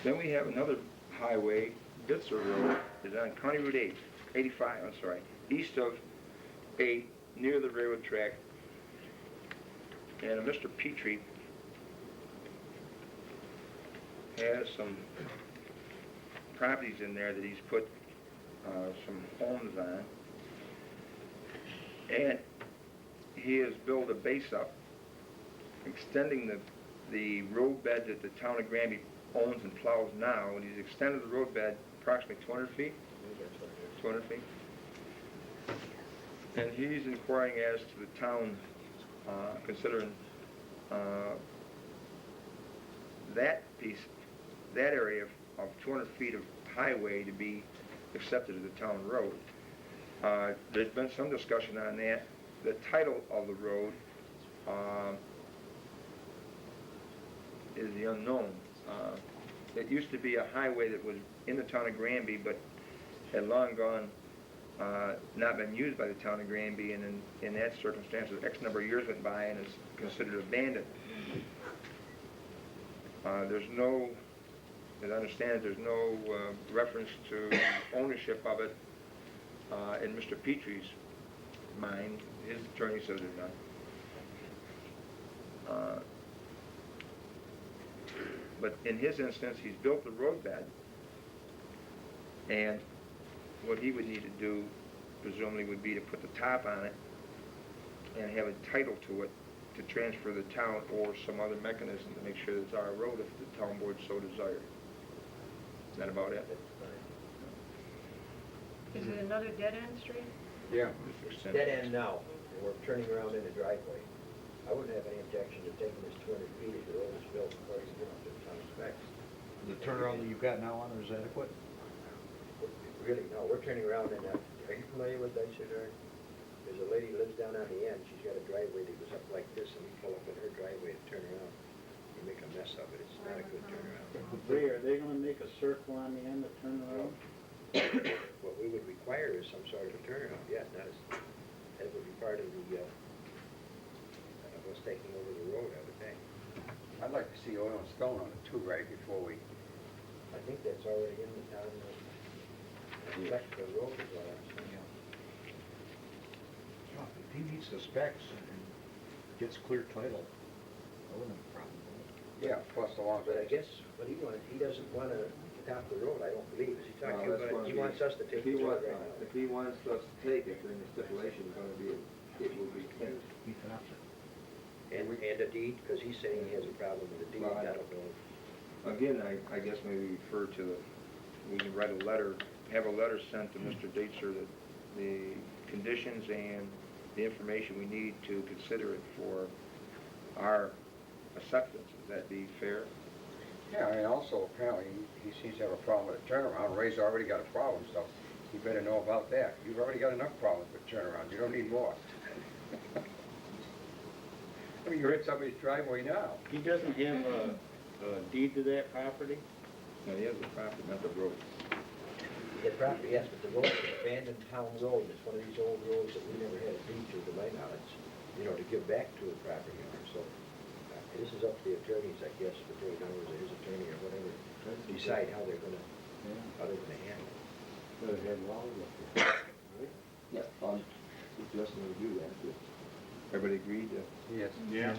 Then we have another highway, Bitzer Road, is on County Route 85, east of 8, near the railroad track. And Mr. Petrie has some properties in there that he's put some homes on. And he has built a base up, extending the road bed that the town of Granby owns and plows now, and he's extended the road bed approximately 200 feet. 200 feet. And he's inquiring as to the town considering that piece, that area of 200 feet of highway to be accepted as a town road. There's been some discussion on that. The title of the road is the unknown. It used to be a highway that was in the town of Granby, but had long gone, not been used by the town of Granby, and in that circumstance, X number of years went by and is considered abandoned. There's no, as I understand it, there's no reference to ownership of it in Mr. Petrie's mind. His attorney says there's none. But in his instance, he's built the roadbed, and what he would need to do, presumably, would be to put the top on it and have a title to it to transfer the town, or some other mechanism to make sure it's our road if the town board so desired. Is that about it? Is it another dead-end street? Yeah. Dead end now, and we're turning around in the driveway. I wouldn't have any objection to taking this 200 feet if the road is built according to the town specs. The turnaround that you've got now on there is adequate? really, no, we're turning around and, are you familiar with Dyser Drive? There's a lady who lives down on the end, she's got a driveway that goes up like this, and you pull up in her driveway and turn around. You make a mess of it, it's not a good turnaround. Are they gonna make a circle on the end to turn around? What we would require is some sort of a turnaround, yeah, not as, that would be part of the, of us taking over the road, I would think. I'd like to see oil and stone on it too, right, before we, I think that's already in the town, spec for the road, is what I'm saying. Well, if he meets the specs and gets clear title, I wouldn't have a problem with it. yeah, plus the long. But I guess what he wanted, he doesn't want to top the road, I don't believe. Is he talking No, about, that's gonna he be- wants us to take If he the road wants, right now? if he wants us to take it, then the stipulation is gonna be, it will be clear. He tops it. And a deed, because he's saying he has a problem with a deed, Well, I don't know. Again, I guess maybe refer to the, we can write a letter, have a letter sent to Mr. Dietzer that the conditions and the information we need to consider it for our acceptance. Would that be fair? Yeah, and also apparently he seems to have a problem with a turnaround. Ray's already got a problem, so you better know about that. You've already got enough problems with turnarounds. You don't need more. I mean, you're in somebody's driveway now. He doesn't have a deed to that property? No, he has the property, not the road. The property, yes, but the road is an abandoned town road, it's one of these old roads that we never had a deed to my knowledge, you know, to give back to a property owner, so this is up to the attorneys, I guess, the attorney or his attorney or whatever, to decide how they're gonna handle it. Better have Wally look at it. Yeah, I'm suggesting we do that, yeah. Everybody agreed to? Yes. Yeah.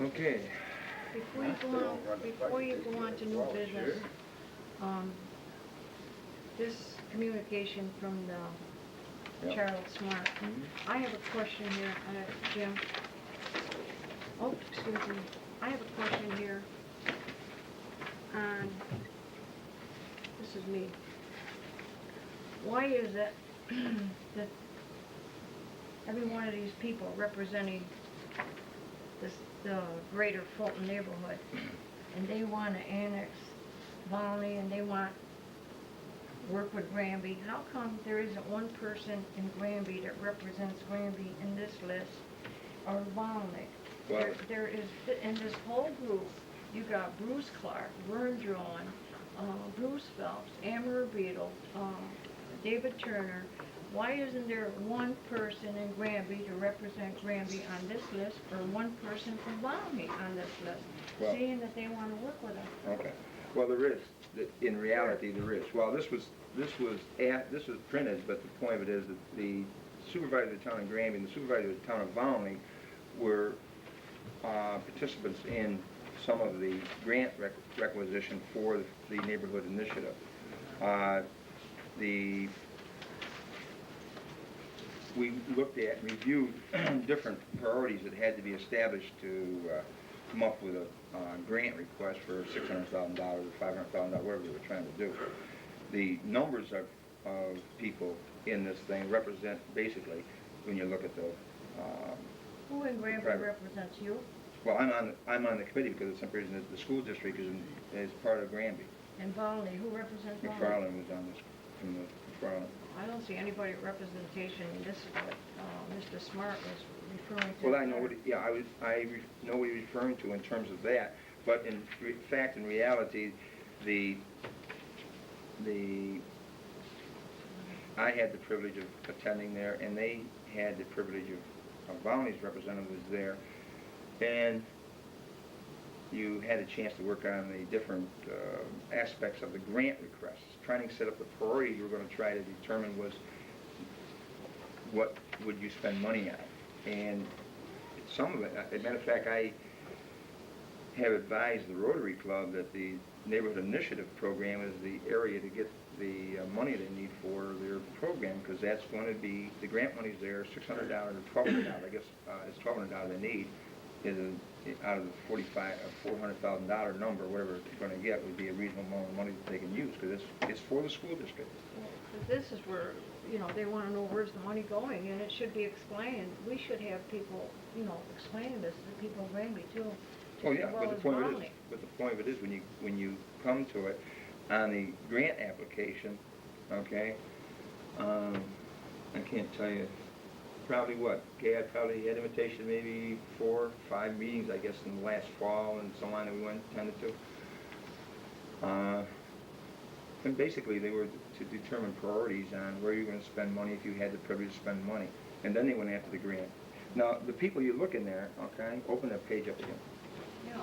Okay. Before you go on to new business, this communication from the Yep. Charles Smart, I have a question here, Jim. Oh, excuse me. I have a question here on, this is me. Why is it that every one of these people representing the greater Fulton neighborhood, and they want to annex Volney and they want work with Granby, how come there isn't one person in Granby that represents Granby in this list, or Volney? Well- There is, in this whole group, you got Bruce Clark, Vern Drawn, Bruce Phelps, Amber Beadle, David Turner. Why isn't there one person in Granby to represent Granby on this list, or one person from Volney on this list, Well- seeing that they want to work with us? Okay. Well, there is. In reality, there is. Well, this was printed, but the point of it is that the supervisor of the town of Granby and the supervisor of the town of Volney were participants in some of the grant requisition for the neighborhood initiative. We looked at and reviewed different priorities that had to be established to come up with a grant request for $600,000 or $500,000, whatever they were trying to do. The numbers of people in this thing represent basically, when you look at the Who in Granby Private. represents you? well, I'm on the committee because of some reason that the school district is part of Granby. And Volney, who represents Volney? McFarland was on this, from the McFarland. I don't see anybody representation, this is what Mr. Smart was referring to. Well, I know what, yeah, I know what he's referring to in terms of that, but in fact, in reality, I had the privilege of attending there, and they had the privilege of Volney's representative was there, and you had a chance to work on the different aspects of the grant requests. Trying to set up the priority you were going to try to determine was what would you spend money on. And some of it, as a matter of fact, I have advised the Rotary Club that the Neighborhood Initiative Program is the area to get the money they need for their program, because that's going to be, the grant money's there, $600 or $1,200, I guess it's $1,200 they need, out of the $400,000 number, whatever it's going to get, would be a reasonable amount of money that they can use, because it's for the school district. But this is where, they want to know where's the money going, and it should be explained. We should have people, explaining this to the people of Granby too. Oh, yeah, as well but the as point of it is, Brownie. when you come to it, on the grant application, okay, I can't tell you, probably what, Gad probably had invitation maybe 4 or 5 meetings, I guess, in the last fall and so on that we attended to. And basically, they were to determine priorities on where you're going to spend money if you had the privilege to spend money. And then they went after the grant. Now, the people you look in there, okay, open that page up again. Yeah,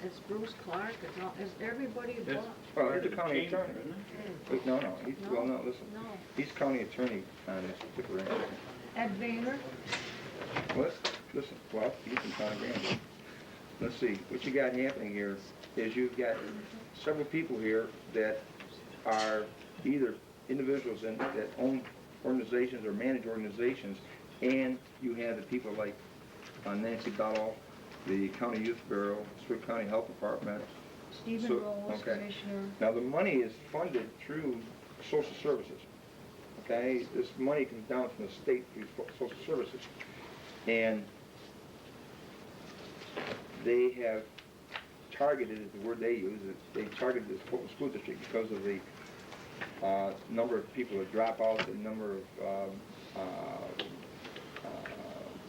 it's Bruce Clark, it's everybody That's- but. Well, he's the county Chamber, attorney. isn't it? Wait, no, he's, No, well, no, listen. no. He's county attorney on this particular area. Ed Vayner, Well, listen, well, he's from town of Granby. Let's see, what you got happening here is you've got several people here that are either individuals that own organizations or manage organizations, and you have the people like Nancy Bellel, the County Youth Bureau, Stewart County Health Department. Stephen So- Rose, okay. Commissioner. Now, the money is funded through social services, okay? This money comes down from the state through social services. And they have targeted, is the word they use, they targeted this Fulton School District because of the number of people that drop out, the number of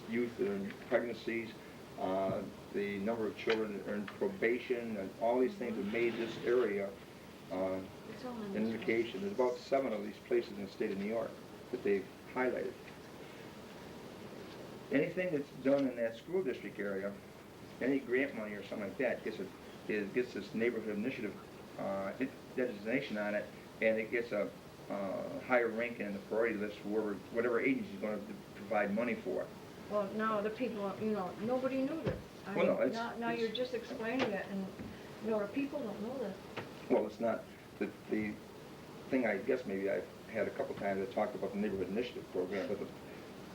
youth that are in pregnancies, the number of children that are in probation, and all these things have made this area It's all in an this one. indication. There's about 7 of these places in the state of New York that they've highlighted. Anything that's done in that school district area, any grant money or something like that, gets this neighborhood initiative designation on it, and it gets a higher rank in the priority list for whatever agency is going to provide money for it. Well, now the people, nobody knew this. I Well, no, mean, it's- now you're just explaining it, and, the people don't know this. Well, it's not, the thing I guess maybe I've had a couple times, I talked about the neighborhood initiative program, but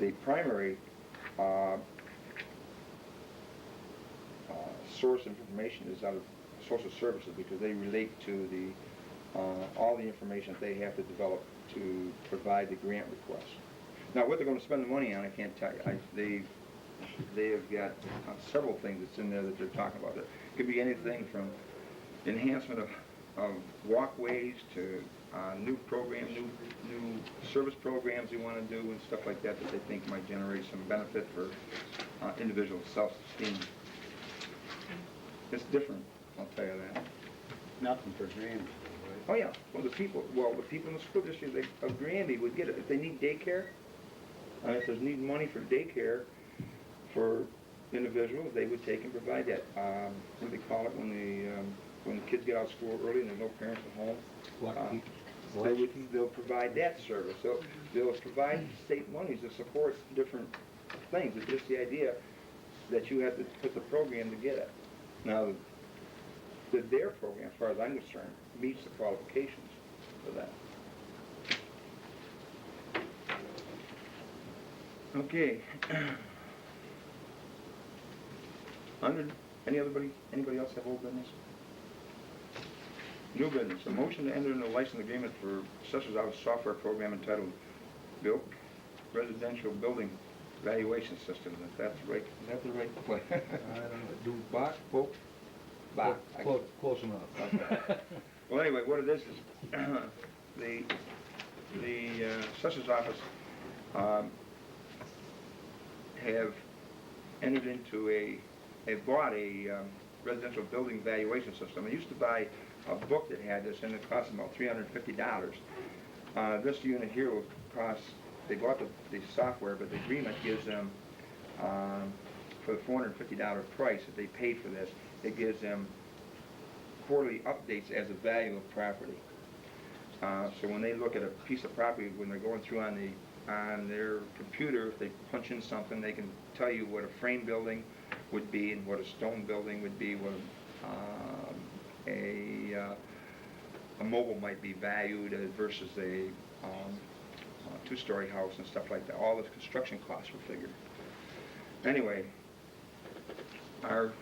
the primary source of information is out of social services, because they relate to all the information that they have to develop to provide the grant requests. Now, what they're going to spend the money on, I can't tell you. They have got several things that's in there that they're talking about. It could be anything from enhancement of walkways to new service programs they want to do and stuff like that they think might generate some benefit for individual self-esteem. It's different, I'll tell you that. Nothing for Granby, right? Oh, yeah. Well, the people in the school district of Granby would get it. If they need daycare, and if there's need money for daycare for individuals, they would take and provide that. What do they call it when the kids get out of school early and there's no parents at home? They'll provide that service. They'll provide state monies to support different things. It's just the idea that you have to put the program to get it. Now, their program, as far as I'm concerned, meets the qualifications for that. Okay. Anybody else have old business? New business, a motion to enter into a license agreement for Assessor's Office software program entitled BILC, Residential Building Valuation System. If that's right, is that the right play? I don't know, do Bach? Bach. Close enough. Well, anyway, what it is the Assessor's Office have entered into bought a residential building valuation system. I used to buy a book that had this, and it cost about $350. This unit here will cost, they bought the software, but the agreement gives them, for the $450 price that they paid for this, it gives them quarterly updates as a value of property. So when they look at a piece of property, when they're going through on their computer, if they punch in something, they can tell you what a frame building would be and what a stone building would be, what a mobile might be valued versus a two-story house and stuff like that. All the construction costs were figured. Anyway, our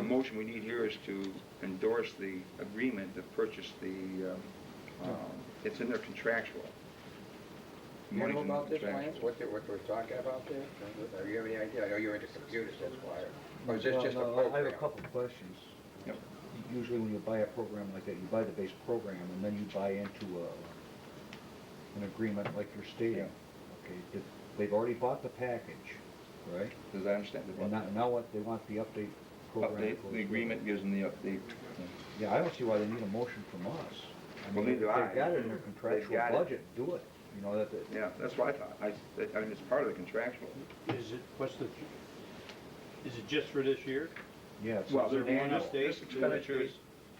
motion we need here is to endorse the agreement to purchase the, it's in their contractual. You know Monies about and this, contractual. Lance, what we're talking about there? Do you have any idea? I know you're into computers, that's why. Or is this just a Well, no, program? I have a couple of questions. Yep. Usually when you buy a program like that, you buy the base program and then you buy into an agreement like you're stating. Okay, they've already bought the package, right? Does I understand? And now what, they want the update program? Update, that goes the with agreement it. gives them the update. Yeah, I don't see why they need a motion from us. I Well, mean, neither if do I. they've got it in their contractual got it. budget, do it. You know, that, Yeah, that's what I thought. I mean, it's part of the contractual. Is it, is it just for this year? yeah. it's- Well, Is there they're one annual. update, This two expenditure is,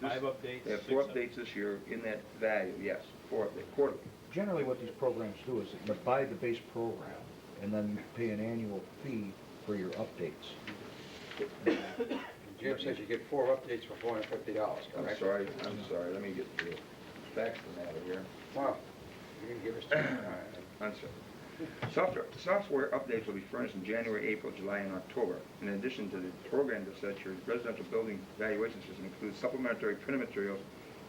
updates, five updates, they have six 4 updates? updates this year in that value, yes, 4 updates, quarterly. Generally, what these programs do is that you buy the base program, and then you pay an annual fee for your updates. Jim says you get 4 updates for $450, I'm correct? sorry, let me get the facts of the matter here. Wow, you didn't give us time. I'm sorry. Software updates will be furnished in January, April, July, and October. In addition to the program to set your residential building valuation system includes supplementary printed materials,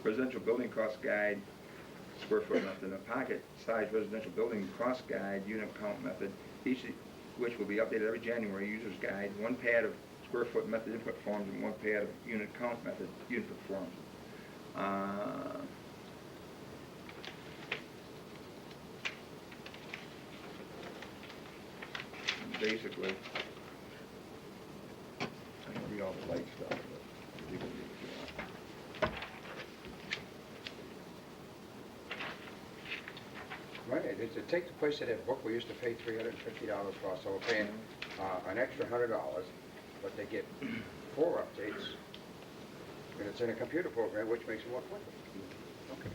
residential building cost guide, square foot method, a pocket-sized residential building cost guide, unit count method, each of which will be updated every January, user's guide, 1 pad of square foot method input forms, and 1 pad of unit count method input forms. Basically, I can read all the light stuff, but you can read it if you want. Right, to take the place of that book, we used to pay $350 for, so we're paying an extra $100, but they get 4 updates, and it's in a computer program, which makes it more quick. Okay.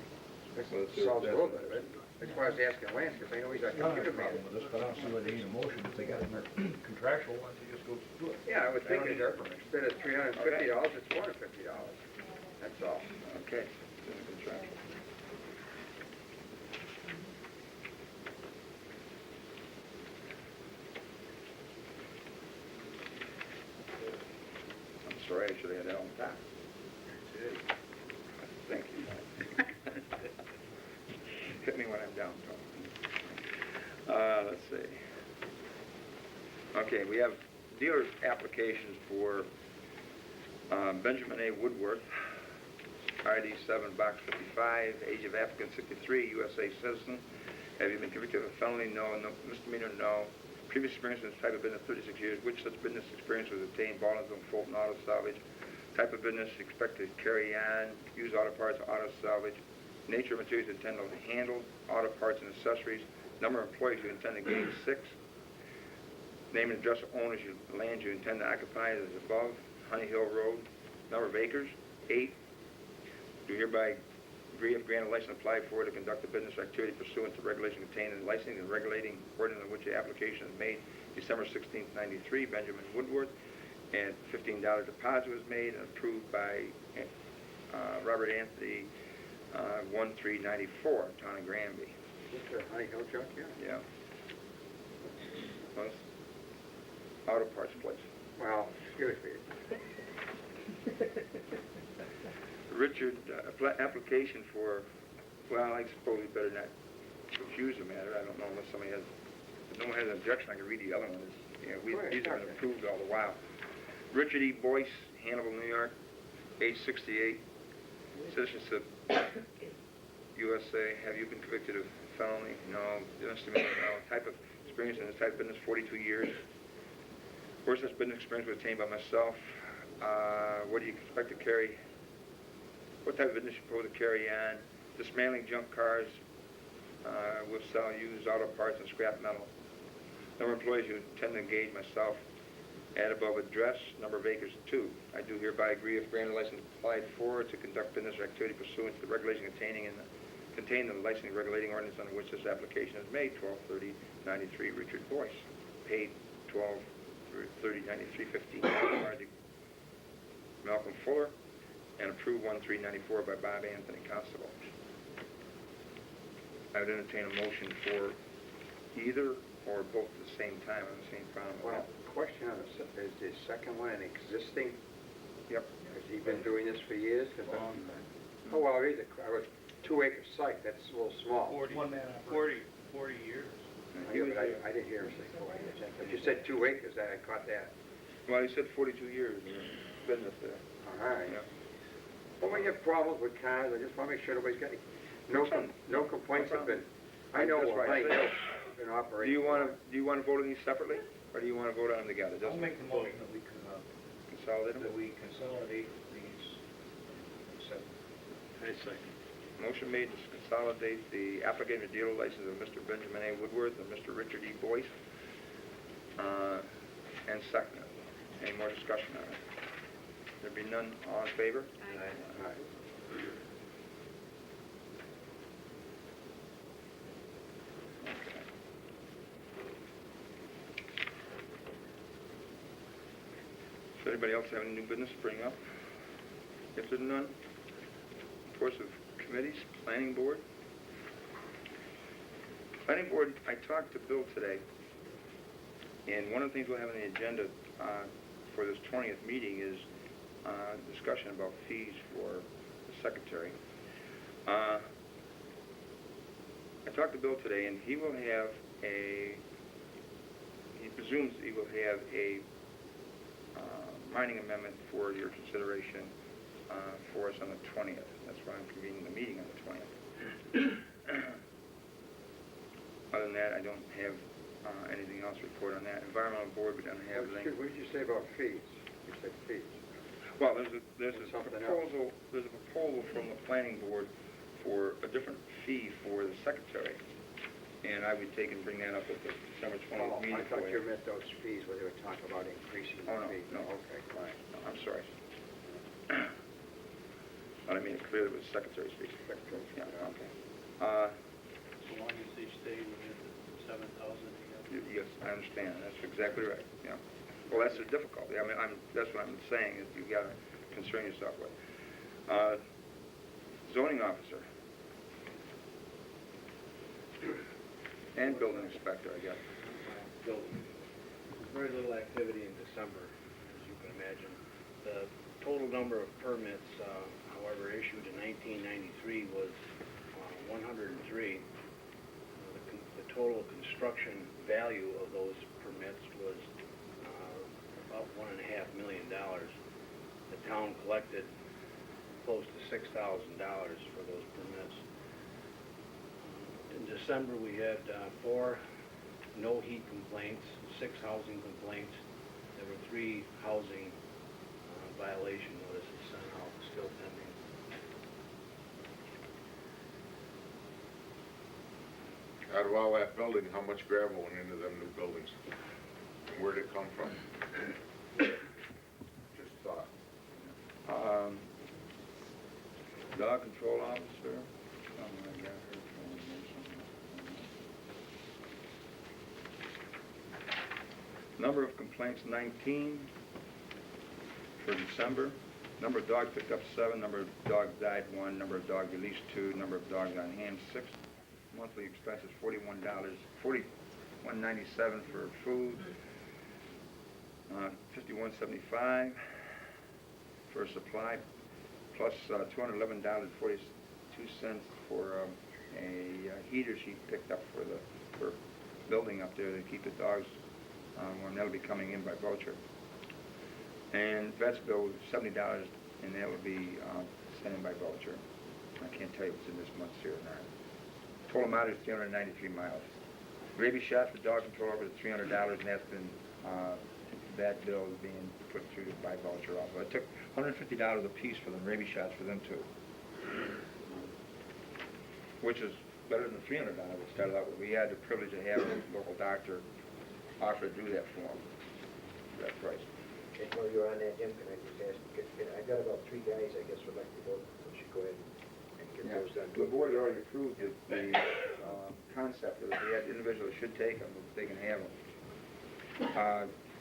Well, That solves a little bit of it. That's why I was asking Lance, because I know he's a I don't have computer a man. problem with this, but I don't see why they need a motion. If they got it in their contractual, why don't they just go through it? Yeah, I would They think don't need our permission. instead of $350, it's $450. That's all. Okay, it's in the contract. I'm sorry, I should have had that on top. Thank you. Hit me when I'm down, Tom. Let's see. Okay, we have dealer applications for Benjamin A. Woodworth, ID 7, Box 55, age of applicant 63, USA citizen. Have you been convicted of a felony? No. Misdemeanor? No. Previous experience in this type of business, 36 years. Which such business experience was obtained? Baldwin, Fulton Auto Salvage. Type of business expected to carry on, use auto parts, auto salvage. Nature of materials intended to handle, auto parts and accessories. Number of employees you intend to engage, 6. Name and address of owners of land you intend to occupy as above. Honey Hill Road. Number of acres, 8. Do hereby agree if granted license applied for to conduct a business activity pursuant to regulation contained in the licensing and regulating ordinance in which the application is made December 16, 93, Benjamin Woodworth, and $15 deposit was made and approved by Robert Anthony, 1394, Town of Granby. Just a Honey Hill junkyard? Yeah. Well, auto parts place. Well, excuse me. Richard, application for, well, I suppose we better not confuse the matter. I don't know unless somebody has, if no one has an objection, I can read the other one. These have been approved all the while. Richard E. Boyce, Hannibal, New York, age 68, citizenship, USA. Have you been convicted of felony? No. Misdemeanor? No. Type of experience in this type of business, 42 years. Worst such business experience was attained by myself. What do you expect to carry? What type of business you propose to carry on? Dismantling junk cars. We'll sell used auto parts and scrap metal. Number of employees you intend to engage, myself. Add above address. Number of acres, 2. I do hereby agree if granted license applied for to conduct business or activity pursuant to the regulation contained in the licensing regulating ordinance under which this application is made, 12/30/93, Richard Boyce. Paid 12/30/93, $15 Malcolm Fuller, and approved 1/3/94 by Bob Anthony, Constable. I would entertain a motion for either or both at the same time on the same problem. Well, question on is the second one an existing? Yep. Has he been doing this for years? Oh, well, I was 2-acre site, that's a little small. 40. 1 man 40. 40 years. And I he hear, was but there. I didn't hear him say 40, I think. But you said 2 acres, I caught that. Well, he said 42 years in business there. All right. Yeah. Well, we have problems with cars, I just want to make sure nobody's got any, no complaints have been, I know That's why I Lane said- has been Do operating. you want to vote on these separately, or do you want to vote on them together? I'll Doesn't make the motion that we consolidate them? consolidate these seven. I second. Motion made to consolidate the applicant and dealer license of Mr. Benjamin A. Woodworth and Mr. Richard E. Boyce, and seconded. Any more discussion on it? There be none, all in favor? Aye. Okay. Does anybody else have any new business to bring up? If there's none, reports of committees, planning board. Planning board, I talked to Bill today, and one of the things we'll have on the agenda for this 20th meeting is discussion about fees for the secretary. I talked to Bill today, and he will have he presumes he will have a mining amendment for your consideration for us on the 20th. That's why I'm convening the meeting on the 20th. Other than that, I don't have anything else to report on that. Environmental board, we don't have anything. What did you say about fees? You said fees. Well, there's a Something proposal. There's a proposal from the planning board for a different fee for the secretary, and I would take and bring that up at the December 20th meeting. I thought you meant those fees where they were talking about increasing the Oh, no, fee. no. Okay, fine. No, I'm sorry. I didn't mean it clear it was secretary's fee. Secretary. Yeah, okay. So long as they stay within the 7,000 together. Yes, I understand. That's exactly right. Yeah. Well, that's the difficulty. I mean, that's what I'm saying is you got to concern yourself with. Zoning officer and building inspector, I guess. Building. Very little activity in December, as you can imagine. The total number of permits, however, issued in 1993 was 103. The total construction value of those permits was about $1.5 million. The town collected close to $6,000 for those permits. In December, we had 4 no heat complaints, 6 housing complaints. There were 3 housing violation notices sent out, still pending. Out of all that building, how much gravel went into them new buildings? And where'd it come from? Just thought. Dog control officer. Oh my God, her phone is number of complaints 19 for December. Number of dogs picked up 7. Number of dogs died 1. Number of dogs released 2. Number of dogs on hand 6. Monthly expenses $41, $41.97 for food. $51.75 for supply, plus $211.42 for a heater she picked up for building up there to keep the dogs warm. That'll be coming in by voucher. And vet's bill was $70, and that would be sent in by voucher. I can't tell you what's in this month's here or not. Total amount is 393 miles. Rabies shots for dog control over $300, and that's been that bill is being put through by voucher also. I took $150 a piece for the rabies shots for them too, which is better than the $300 we started out with. We had the privilege of having a local doctor offer to do that for them, for that price. And while you're on that, Jim, can I just ask, I got about 3 guys, I guess, would like to vote. We should go ahead and get those done. The board already approved the concept of it. The individual should take them, they can have them.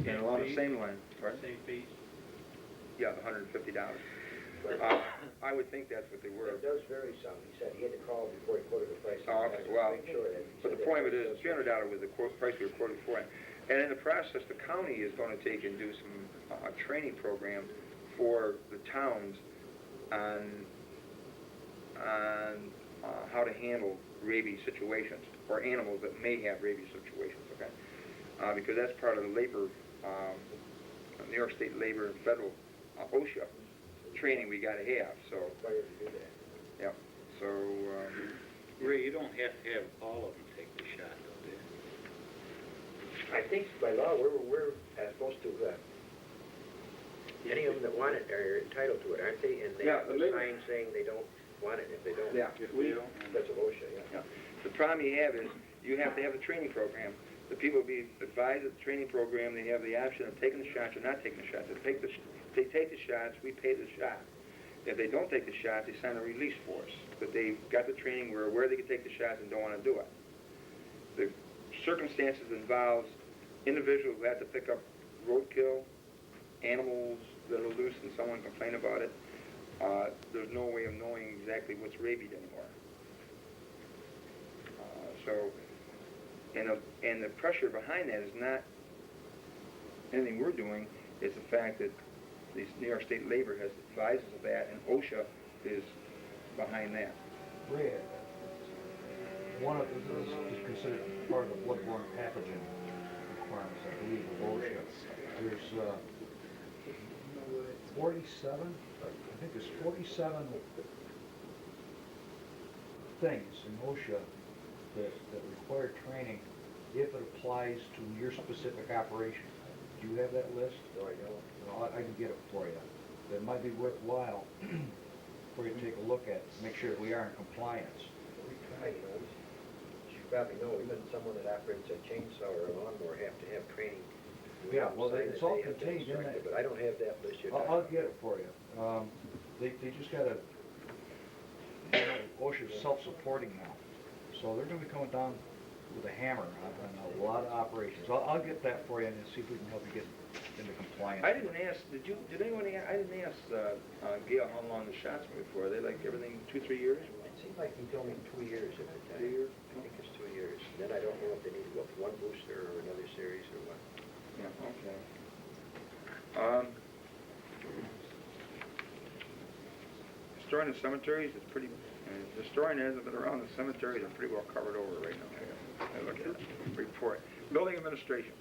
And along the same line, pardon? Same fees? Yeah, the $150. I would think that's what they were. It does vary some. He said he had to call before he quoted the price. Oh, okay, well, Make sure that he but said the that point of it is, does $300 was the price we were quoted for. And in the process, the county is going to take and do some training program for the towns on how to handle rabies situations, or animals that may have rabies situations, okay? Because that's part of the labor, New York State Labor and Federal, OSHA, training we gotta have, so, Required to do that. yeah, so, Ray, you don't have to have all of them take the shot, though, do you? I think by law, we're supposed to, any of them that want it are entitled to it, aren't they? And they Yeah, have the a labor- sign saying they don't want it if they don't. yeah. If we don't, That's a OSHA, yeah. Yeah. The problem you have is, you have to have a training program. The people be advised of the training program, they have the option of taking the shots or not taking the shots. If they take the shots, we pay the shot. If they don't take the shots, they sign a release for us. But they've got the training where they can take the shots and don't want to do it. The circumstances involves individuals who have to pick up roadkill, animals that are loose and someone complain about it. There's no way of knowing exactly what's rabied anymore. And the pressure behind that is not anything we're doing, it's the fact that the New York State Labor has advised us of that, and OSHA is behind that. Ray, one of this is considered part of the bloodborne pathogen requirements, I believe, of OSHA. There's 47, I think there's 47 things in OSHA that require training if it applies to your specific operation. Do you have that list? No, I don't. Well, I can get it for you. It might be worthwhile for you to take a look at, make sure that we are in compliance. We try, you know, as you probably know, even someone that operates a chainsaw or a lawnmower have to have training. We Yeah, have a well, sign it's that all they have to contained in instruct that. it, but I don't have that list you're I'll talking get it for you. They just gotta, OSHA's self-supporting now, so they're gonna be coming down with a hammer on a lot of operations. I'll get that for you and see if we can help you get into compliance. I didn't ask, I didn't ask Gail how long the shots were for. Are they like everything 2-3 years? It seemed like he told me 2 years at the time. 2 years? I think it's 2 years. Then I don't know if they need to go for one booster or another series or what. Yeah, okay. Destroying the cemeteries is pretty, destroying hasn't been around, the cemeteries are pretty well covered over right now. I look at the report. Building administration.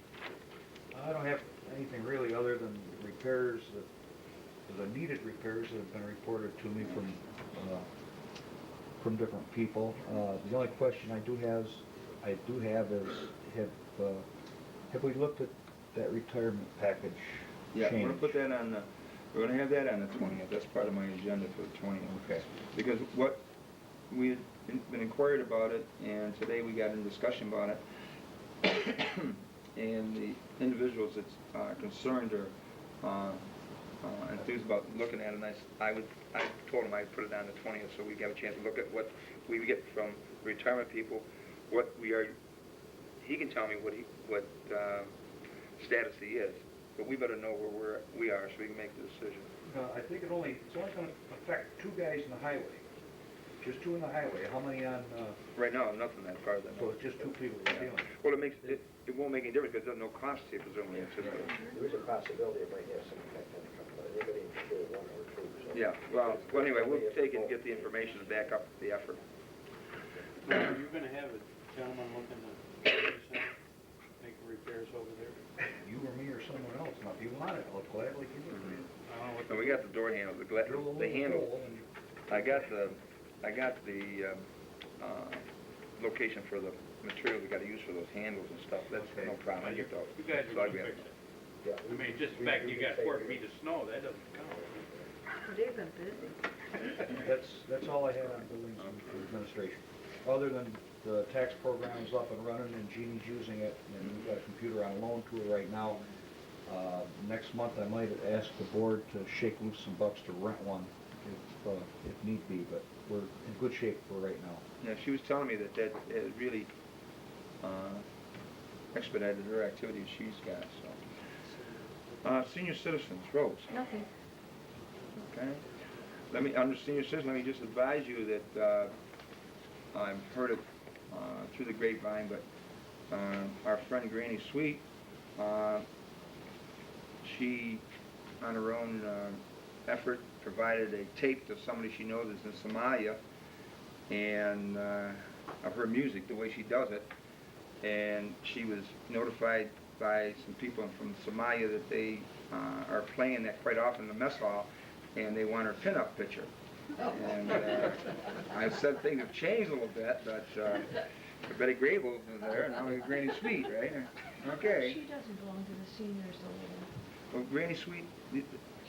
I don't have anything really other than repairs the needed repairs that have been reported to me from different people. The only question I do have is, have we looked at that retirement package Yeah, change? we're gonna put that on, we're gonna have that on the 20th, that's part of my agenda for the 20th. Okay. Because what, we had been inquired about it, and today we got in discussion about it, and the individuals that's concerned are enthused about looking at it, and I told them I'd put it on the 20th, so we have a chance to look at what we get from retirement people, what we are, he can tell me what status he is, but we better know where we are so we can make the decision. I think it's only going to affect 2 guys in the highway. Just 2 in the highway. How many on, Right now, nothing that far than so it's just 2 people we're dealing with? Well, it won't make any difference because there's no cost to you, presumably. It's just There is a possibility it might have some effect on a couple, but anybody can show 1 or 2. So yeah, well, anyway, we'll take it and get the information to back up the effort. Now, you're gonna have a gentleman looking to make repairs over there? You or me or someone else. Now, if you want it, I'll gladly give it to you. And we got the door handles, Drill a the little handle. hole and I got the location for the materials we gotta use for those handles and stuff. That's no problem, I get those. You guys So I will got fix it. it. Yeah, I mean, just the fact you got 4 feet of snow, that doesn't count. They've been busy. that's all I had on buildings and administration. Other than the tax program's up and running and Jeannie's using it, and we've got a computer on loan to her right now. Next month I might ask the board to shake loose some bucks to rent one if need be, but we're in good shape for right now. Yeah, she was telling me that it really expedited her activities she's got, so. Senior citizens, Rose. Nothing. Okay. Under senior citizens, let me just advise you that I've heard it through the grapevine, but our friend Granny Sweet, she, on her own effort, provided a tape to somebody she knows that's in Somalia, and of her music, the way she does it. And she was notified by some people from Somalia that they are playing that quite often in the mess hall, and they want her pinup picture. And I said things have changed a little bit, but Betty Grable was there, and now we have Granny Sweet, right? Okay. She doesn't belong to the seniors though. Well, Granny Sweet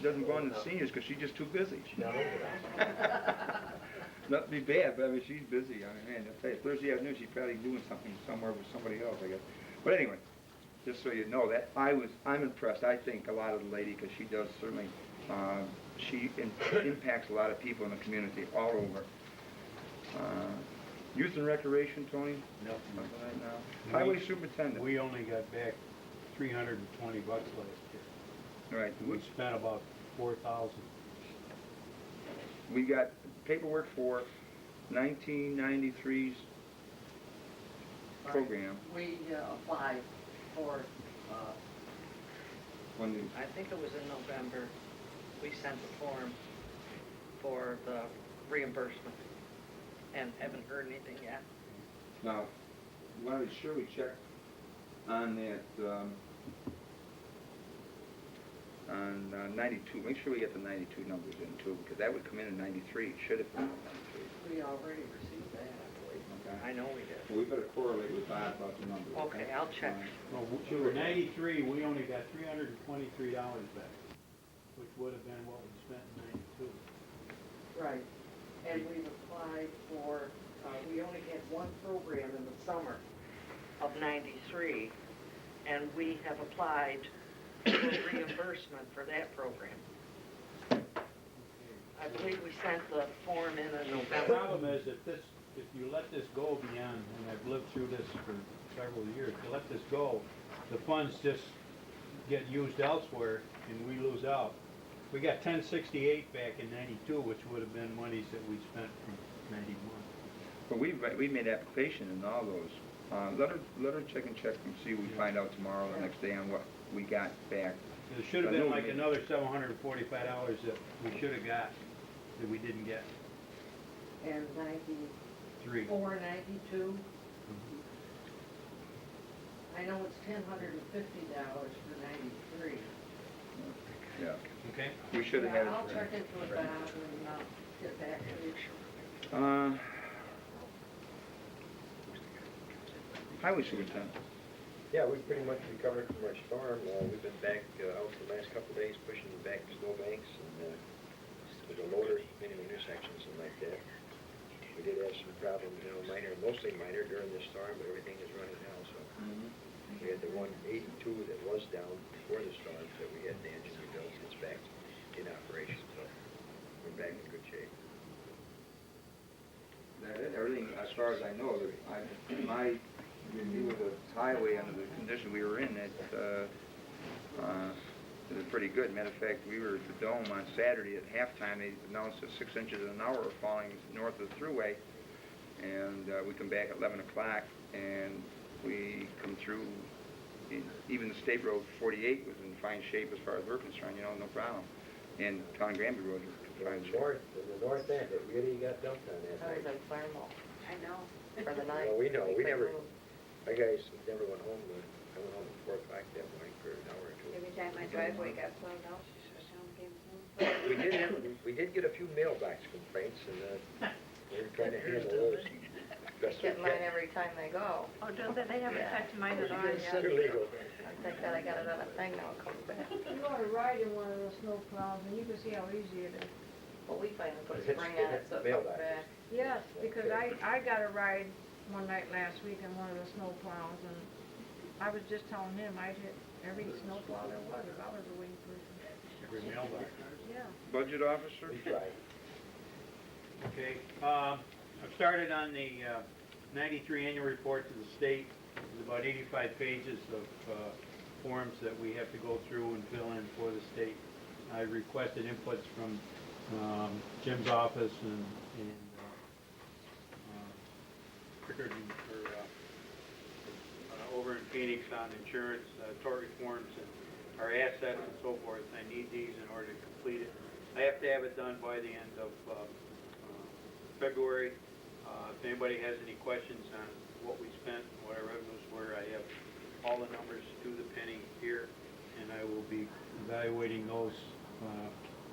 doesn't belong to the seniors because she's just too busy. Not to be bad, but I mean, she's busy. I mean, man, I'll tell you, Thursday afternoon she's probably doing something somewhere with somebody else, I guess. But anyway, just so you know that, I'm impressed. I think a lot of the lady, because she does certainly, she impacts a lot of people in the community all over. Youth and Recreation, Tony? No. Nothing right now. Highway Superintendent. We only got back $320 last year. Right. We spent about 4,000. We got paperwork for 1993's program. We applied for, When the, I think it was in November, we sent the form for the reimbursement and haven't heard anything yet. now, why don't we surely check on that, on 92, make sure we get the 92 numbers in too, because that would come in 93, should have been in 93. We already received that, I believe. Okay. I know we did. Well, we better correlate with Bob about the numbers. Okay, I'll check. No, for 93, we only got $323 back, which would have been what we spent in 92. Right, and we've applied for, we only had one program in the summer of '93, and we have applied for reimbursement for that program. I believe we sent the form in The November. problem is that this, if you let this go beyond, and I've lived through this for several years, if you let this go, the funds just get used elsewhere and we lose out. We got 1068 back in 92, which would have been monies that we spent from 91. But we made application in all those. Let her check and see what we find out tomorrow or the next day on what we got back. There should have been like another $745 that we should have got that we didn't get. And 3. 94, 92. I know it's $1,050 for 93. Yeah. Okay. We should have had it. I'll check into it, Bob, and get back to you. Highway Superintendent. Yeah, we've pretty much recovered from our storm. We've been back out the last couple of days pushing back snowbanks and with a loader, many intersections and like that. We did have some problems, minor, mostly minor during this storm, but everything is running now, so. We had the 182 that was down before the storm that we had the engine rebuilt. It's back in operation, so we're back in good shape. Everything, as far as I know, my review of the highway under the condition we were in, it was pretty good. Matter of fact, we were at the Dome on Saturday at halftime. They announced that 6 inches an hour were falling north of the thruway, and we come back at 11 o'clock, and we come through. Even the State Road 48 was in fine shape as far as we're concerned, no problem. And Town and Granby Road was in fine shape. In the north end, it really got dumped on that I was night. in Claremont. I know. For the night. Well, we know, we couldn't never, move. my guys never went home. I went home at 4 o'clock that morning for an hour or two. Every time my driveway got slowed down, the town came home. We did get a few mailbox complaints, and we were trying to handle those. Get mine every time they go. Oh, don't they? They haven't touched mine at all yet. They're legal. Thank God I got it on a thing now, it comes back. You ought to ride in one of those snow plows and you can see how easy it is. Well, we finally put a It hits- spring it on it, hits so the it comes mailbox. back. Yes, because I got a ride one night last week in one of the snow plows and I was just telling him I'd hit every snow plow there was if I was a wing person. Every mailbox. Yeah. Budget Officer? We tried. Okay, I've started on the 93 annual report to the state. There's about 85 pages of forms that we have to go through and fill in for the state. I requested inputs from Jim's office and Pickard over in Phoenix on insurance, tort reforms, and our assets and so forth. I need these in order to complete it. I have to have it done by the end of February. If anybody has any questions on what we spent, what our revenues were, I have all the numbers to the penny here, and I will be evaluating those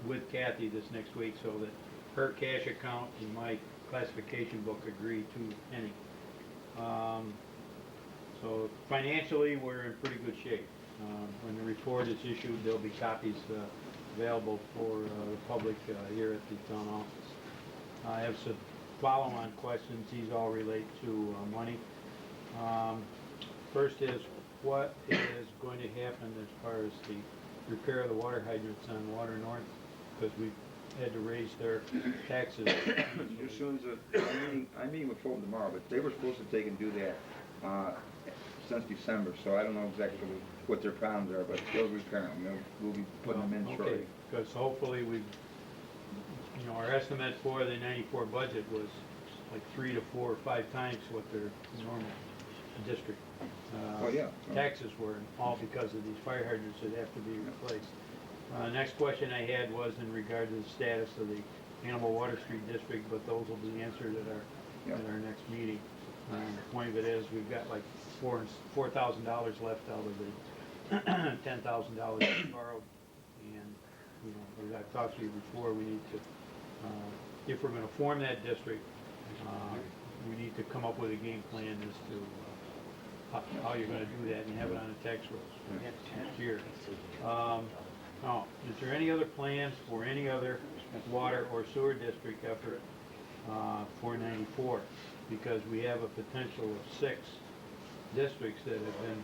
with Kathy this next week so that her cash account and my classification book agree to the penny. So financially, we're in pretty good shape. When the report is issued, there'll be copies available for the public here at the town office. I have some follow-on questions. These all relate to money. First is, what is going to happen as far as the repair of the water hydrants on Water North? Because we've had to raise their taxes. As soon as, I'm meeting with Fulton tomorrow, but they were supposed to take and do that since December, so I don't know exactly what their problems are, but they'll repair them. We'll be putting them in shortly. Because hopefully our estimate for the '94 budget was like 3 to 4 or 5 times what their normal district taxes were, all because of these fire hydrants that have to be replaced. Next question I had was in regard to the status of the Animal Water Street District, but those will be answered at our next meeting. The point of it is, we've got like $4,000 left out of the $10,000 borrowed, and as I've talked to you before, we need to, if we're going to form that district, we need to come up with a game plan as to how you're going to do that and have it on the tax rolls next year. Now, is there any other plans for any other water or sewer district effort for '94? Because we have a potential of 6 districts that have been,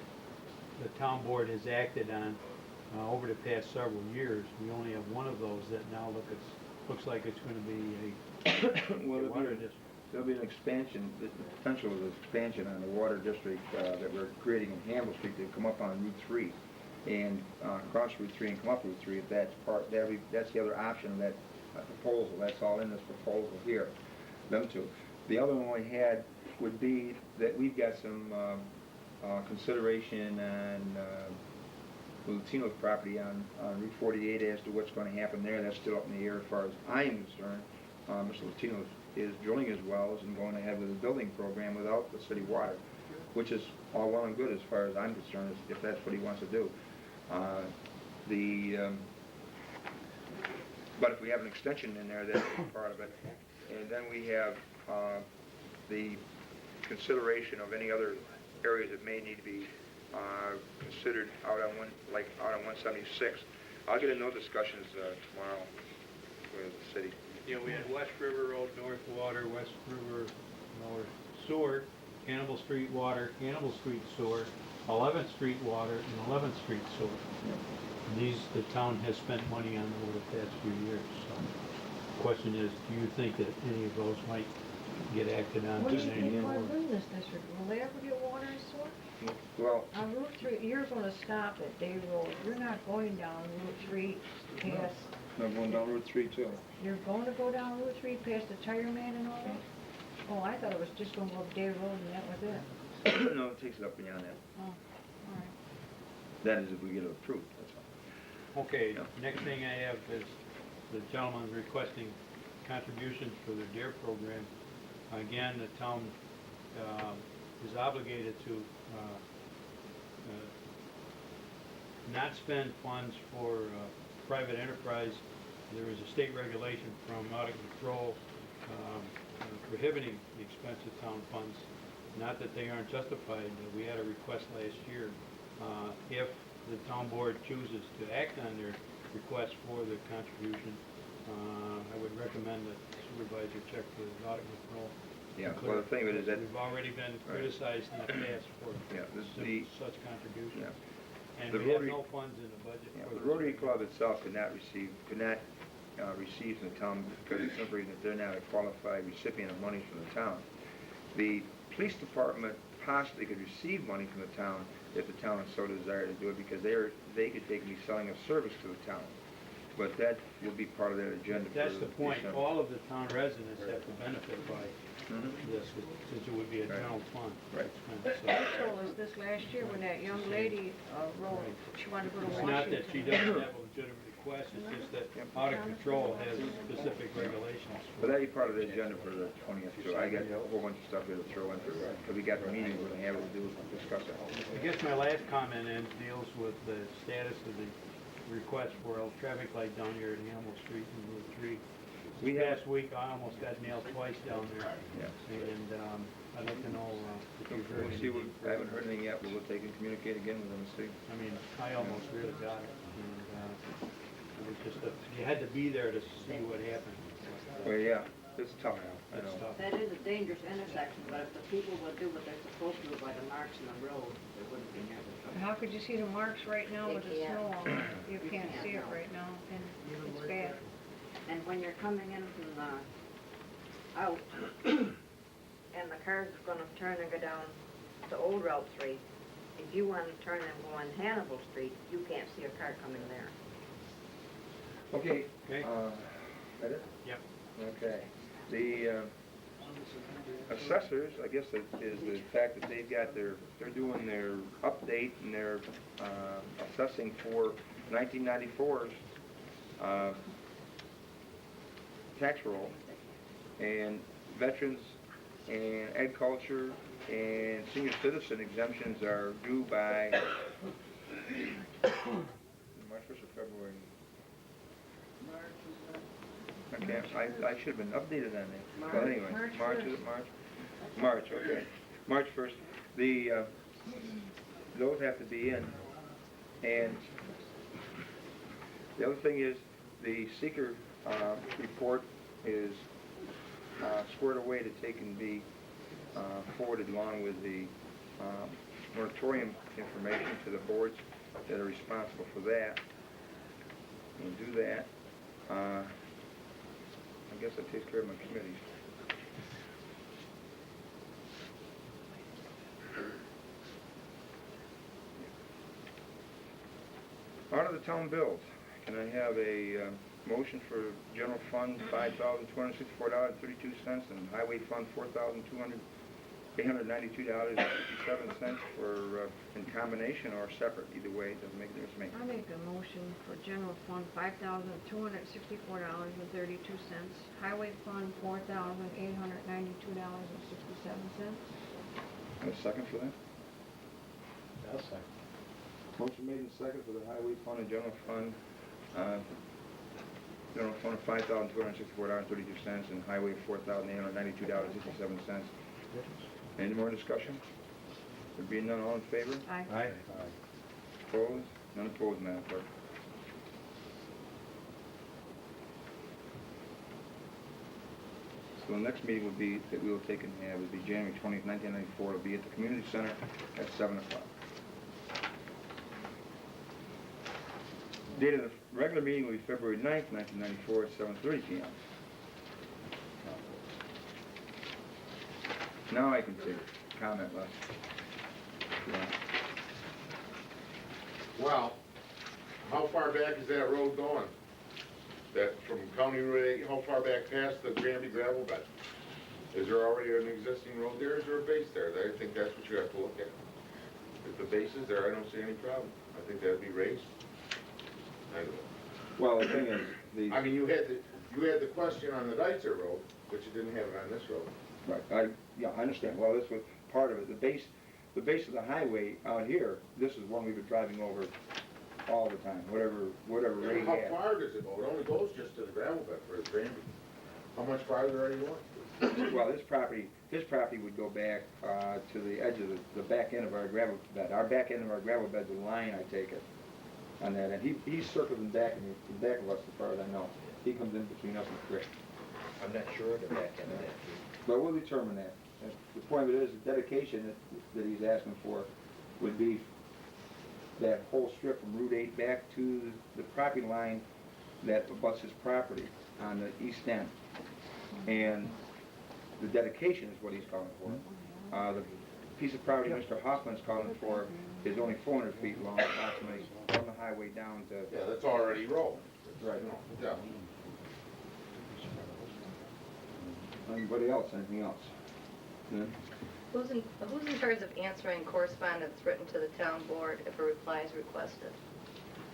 the town board has acted on over the past several years. We only have one of those that now looks like it's going to be a water district. There'll be an expansion, the potential of expansion on the water district that we're creating in Hamble Street to come up on Route 3 and cross Route 3 and come up Route 3. If that's that's the other option of that proposal. That's all in this proposal here, them two. The other one we had would be that we've got some consideration on Latino's property on Route 48 as to what's going to happen there. That's still up in the air as far as I am concerned. Mr. Latino is drilling his wells and going ahead with his building program without the city water, which is all well and good as far as I'm concerned, if that's what he wants to do. But if we have an extension in there, that's part of it. And then we have the consideration of any other areas that may need to be considered out on 176. I'll get into those discussions tomorrow with the city. We had West River Road, North Water, West River North Sewer, Cannibal Street Water, Cannibal Street Sewer, 11th Street Water, and 11th Street Sewer. These the town has spent money on over the past few years. So the question is, do you think that any of those might get acted on? What do you think about doing this district? Will they ever get water and sewer? Well, On Route 3, you're going to stop at Day Road. You're not going down Route 3 past... I'm going down Route 3 too. You're going to go down Route 3 past the Tire Man and all that? Oh, I thought it was just going to go up Day Road and that was it. No, it takes it up beyond that. Oh, all right. That is if we get it approved, that's all. Okay, next thing I have is the gentleman requesting contributions for the DARE program. Again, the town is obligated to not spend funds for private enterprise. There is a state regulation from audit control prohibiting the expense of town funds. Not that they aren't justified. We had a request last year. If the town board chooses to act on their request for the contribution, I would recommend that the supervisor check with audit control. Yeah, well, the thing of it is that... We've already been criticized in the past for such contributions. Yeah. And we have no funds in the budget. Yeah, the Rotary Club itself could not receive from the town because of the simple reason that they're not a qualified recipient of money from the town. The police department possibly could receive money from the town if the town so desired to do it because they could be selling a service to the town. But that will be part of their agenda. That's the point. All of the town residents have to benefit by this, since it would be a general fund. Right. You told us this last year when that young lady wrote, she wanted to go to It's Washington. not that she doesn't have a legitimate request, it's just that out of control has specific regulations. But that'd be part of the agenda for the 20th, too. I got a whole bunch of stuff here to throw in for, because we got the meeting we're gonna have to do, discuss it. I guess my last comment deals with the status of the request for a traffic light down here at Hamel Street and Route 3. We This have- past week, I almost got nailed twice down there. Yeah. And I'd like to know if you've heard We'll see, anything. I haven't heard anything yet, but we'll take and communicate again with them and see. I mean, I almost really got it. And it was just, you had to be there to see what happened. Well, yeah, it's tough, I It's know. tough. That is a dangerous intersection, but if the people would do what they're supposed to do by the marks in the road, there wouldn't be near the trouble. How could you see the marks right now They with the can't. snow on it? You You can't can't, see it no. right now, and it's bad. And when you're coming in from out, and the car's gonna turn and go down to Old Route 3, if you want to turn and go on Hannibal Street, you can't see a car coming there. Okay, Okay. that it? Yep. Okay. The assessors, I guess it is the fact that they're doing their update and they're assessing for 1994's tax roll, and veterans and ag culture and senior citizen exemptions are due by March 1st or February. Okay, I should have been updated on that. But anyway, March, is it March? March, okay. March 1st. Those have to be in. And the other thing is, the seeker report is squared away to take and be forwarded along with the moratorium information to the boards that are responsible for that. We'll do that. I guess that takes care of my committees. Out of the town bills, can I have a motion for general fund $5,264.32 and highway fund $4,892.57 for in combination or separate? Either way, it doesn't make a difference to me. I make a motion for general fund $5,264.32, highway fund $4,892.67. And a second for that? I'll second. Motion made and second for the highway fund and general fund of $5,264.32 and highway $4,892.67. Any more discussion? There being none, all in favor? Aye. Aye. Opposed? None opposed, Madam Clerk. So the next meeting would be, that we will take and have, would be January 20th, 1994. It'll be at the community center at 7 o'clock. Date of the regular meeting will be February 9th, 1994 at 7:30 p.m. Now I can take comment, Les. Yeah. Well, how far back is that road going? That from County Road 8, how far back past the Granby gravel bed? Is there already an existing road there, is there a base there? I think that's what you have to look at. If the base is there, I don't see any problem. I think that'd be raised. Well, the thing is, I mean, you had the question on the Deitzer Road, but you didn't have it on this road. right, I understand. Well, this was part of it. The base of the highway out here, this is one we've been driving over all the time, whatever rate How you have. far does it go? It only goes just to the gravel bed for the Granby. How much farther are you going? Well, his property would go back to the edge of the back end of our gravel bed. Our back end of our gravel bed's a line, I take it, on that. And he's circled in back of us as far as I know. He comes in between us and the creek. I'm not sure of the back end of that. But we'll determine that. The point of it is, the dedication that he's asking for would be that whole strip from Route 8 back to the property line that abuts his property on the east end. And the dedication is what he's calling for. The piece of property Mr. Hoffman's calling for is only 400 feet long, approximately, from the highway down to... Yeah, that's already rolled. Right. Yeah. Anybody else, anything else? Yeah? Who's in charge of answering correspondence written to the town board if a reply is requested?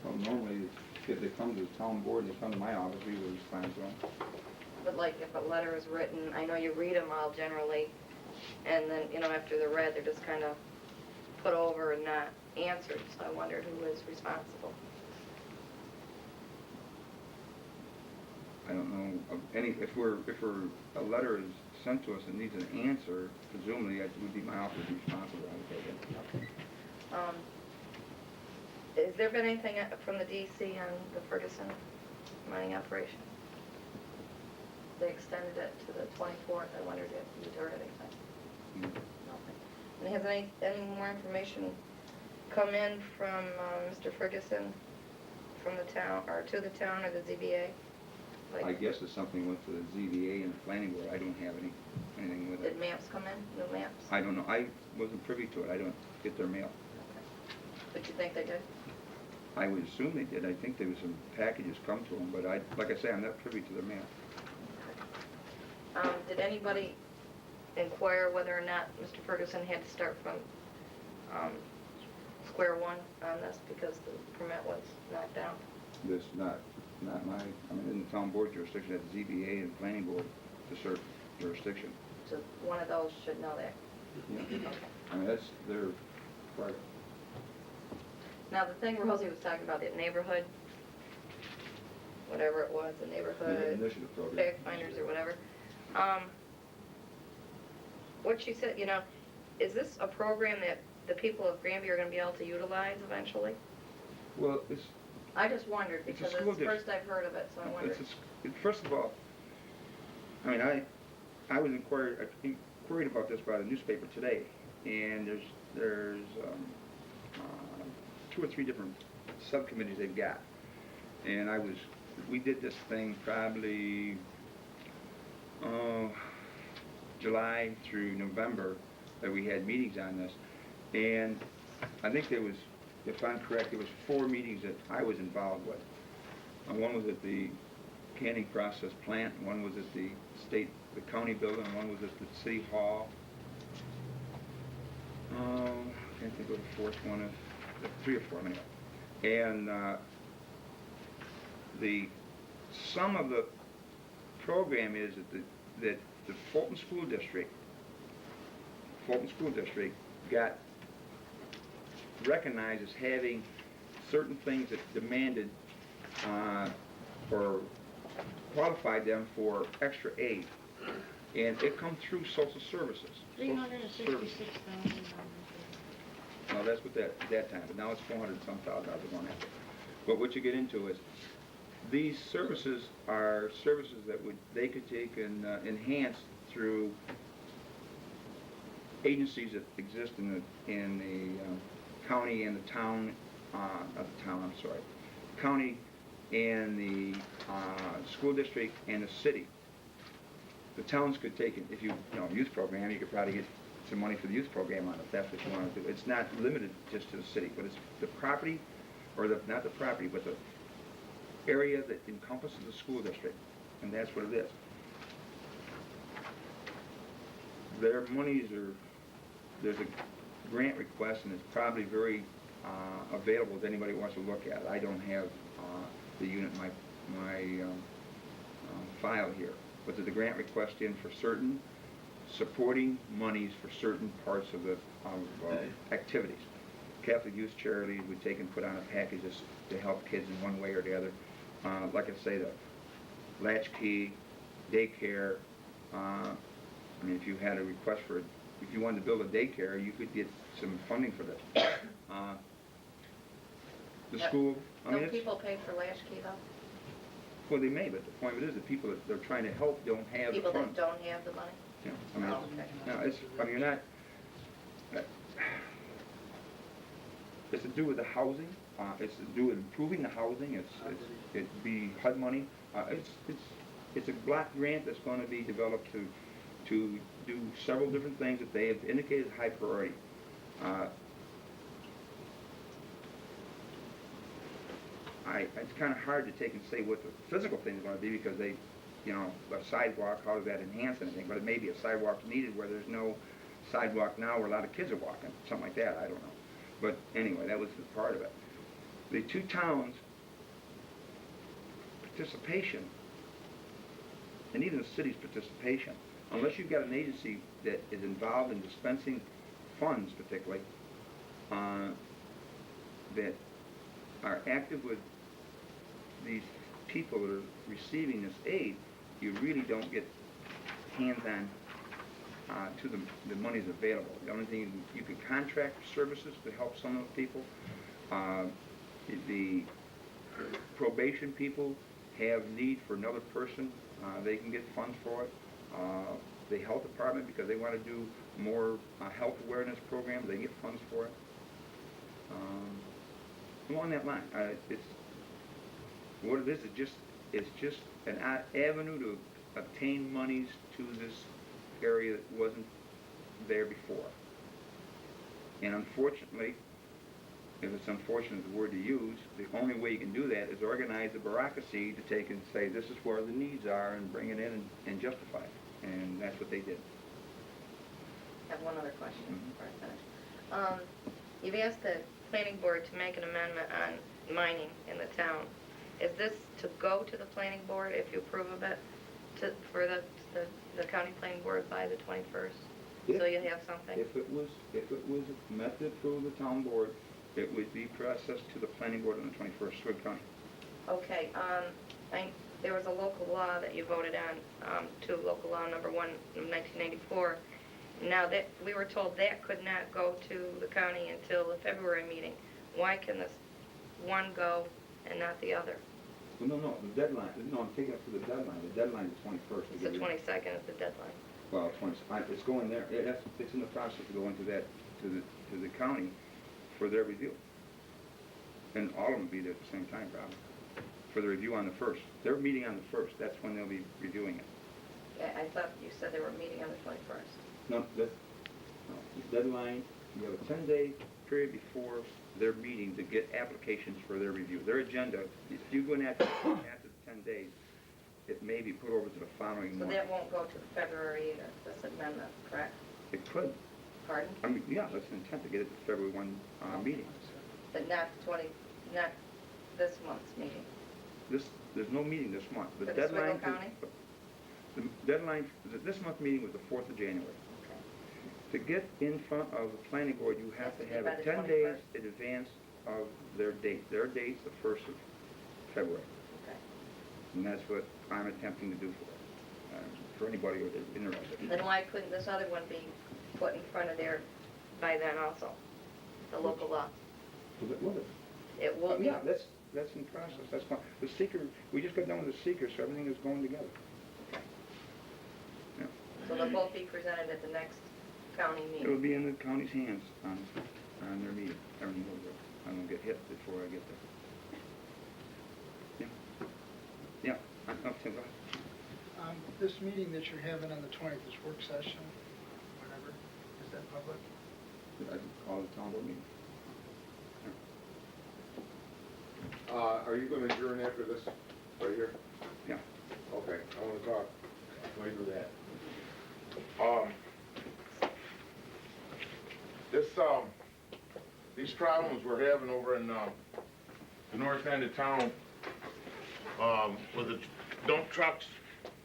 Well, normally, If they come to the town board and they come to my office, we will respond to them. But like if a letter is written, I know you read them all generally, and then, you know, after they're read, they're just kind of put over and not answered, so I wondered who was responsible. I don't know of any, if a letter is sent to us and needs an answer, presumably it would be my office responsible, I would take it. Has there been anything from the DC on the Ferguson mining operation? They extended it to the 24th. I wondered if you'd heard anything. Nothing. And has any more information come in from Mr. Ferguson from the town, or to the town or the ZBA? I guess it's something went to the ZBA and the planning board. I don't have anything with it. Did maps come in? New maps? I don't know. I wasn't privy to it. I don't get their mail. But you think they did? I would assume they did. I think there was some packages come to them, but like I say, I'm not privy to their mail. Did anybody inquire whether or not Mr. Ferguson had to start from square one on this because the permit was knocked down? This not my, I mean, in the town board jurisdiction, at the ZBA and planning board, to serve jurisdiction. So one of those should know that. Yeah. Okay. I mean, that's their part. Now, the thing Rosie was talking about, the neighborhood, whatever it was, the neighborhood Initiative program. fact finders or whatever. What she said, you know, is this a program that the people of Granby are going to be able to utilize eventually? Well, it's I just wondered It's a because school it's the first I've heard of it, so I wondered. First of all, I mean, I was inquired about this by the newspaper today, and there's 2 or 3 different subcommittees they've got, and we did this thing probably July through November that we had meetings on this, and I think there was, if I'm correct, there was 4 meetings that I was involved with. One was at the canning process plant, one was at the county building, one was at the city hall. I can't think of the 4th one is, 3 or 4 anyway. And the sum of the program is that the Fulton School District got recognized as having certain things that demanded or qualified them for extra aid, and it come through social services. $366,000. No, that's what that time, but now it's 400 and some thousand dollars going after. But what you get into is these services are services that they could take and enhance through agencies that exist in the county and the town, county and the school district and the city. The towns could take it, if you know, youth program, you could probably get some money for the youth program on it, if that's what you want to do. It's not limited just to the city, but it's the property, or not the property, but the area that encompasses the school district, and that's what it is. Their monies there's a grant request, and it's probably very available if anybody wants to look at it. I don't have the unit in my file here, but there's a grant request in for certain supporting monies for certain parts of the activities. Catholic Youth Charities would take and put on a packages to help kids in one way or the other. Like I say, the latchkey, daycare. I mean, if you had a request for, if you wanted to build a daycare, you could get some funding for this. The school, I mean, Don't people pay for latchkey though? well, they may, but the point of it is the people that they're trying to help don't have the People funds. that don't have the money? Yeah, I mean, Oh, okay. no, I mean, you're not, it's to do with the housing, it's to do with improving the housing, it'd be HUD money, it's a block grant that's gonna be developed to do several different things that they have indicated as high priority. It's kind of hard to take and say what the physical thing is going to be because they, you know, a sidewalk, how does that enhance anything? But it may be a sidewalk needed where there's no sidewalk now where a lot of kids are walking, something like that, I don't know. But anyway, that was the part of it. The 2 towns participation, and even the city's participation, unless you've got an agency that is involved in dispensing funds particularly, that are active with these people that are receiving this aid, you really don't get hands-on to the monies available. The only thing, you can contract services to help some of the people. The probation people have need for another person, they can get funds for it. The health department, because they want to do more health awareness programs, they get funds for it. Along that line, it's what it is. It's just an avenue to obtain monies to this area that wasn't there before. And unfortunately, if it's unfortunate the word to use, the only way you can do that is organize the bureaucracy to take and say this is where the needs are and bring it in and justify it. And that's what they did. I have one other question before I finish. You've asked the planning board to make an amendment on mining in the town. Is this to go to the planning board if you approve of it, for the county planning board by the 21st? So you have something? If it was met through the town board, it would be processed to the planning board on the 21st, Swig County. Okay, there was a local law that you voted on, to local law number 1 of 1994. Now that, we were told that could not go to the county until the February meeting. Why can this one go and not the other? Well, no, the deadline, no, I'm taking it for the deadline. The deadline is 21st. It's the 22nd is the deadline. Well, it's going there. It's in the process of going to the county for their review. And all of them will be there at the same time, probably, for the review on the 1st. They're meeting on the 1st. That's when they'll be reviewing it. Yeah, I thought you said they were meeting on the 21st. No, the deadline, you have a 10-day period before their meeting to get applications for their review. Their agenda, if you go in after the 10 days, it may be put over to the following So month. that won't go to February either, this amendment, correct? It could. Pardon? I mean, yeah, that's the intent, to get it to February 1 meeting. But not not this month's meeting. There's no meeting this month. For the Oswego County? The deadline, this month's meeting was the 4th of January. To get in front of the planning board, you have to have it 10 days in advance of their date. Their date's the 1st of February. Okay. And that's what I'm attempting to do for anybody who's interested. Then why couldn't this other one be put in front of there by then also? The local law? Will it? It will be. Yeah, that's in process. That's fine. The seeker, we just got done with the seeker, so everything is going together. Yeah. So they'll both be presented at the next county It will meeting? be in the county's hands on their meeting. Everything will go. I won't get hit before I get there. Yeah. Yeah. Tim, go ahead. This meeting that you're having on the 20th, this work session, whatever, is that public? I can call the town board meeting. Are you gonna adjourn after this, right here? Yeah. Okay, I wanna talk. Wait for that. These problems we're having over in, the north end of town, with the dump trucks,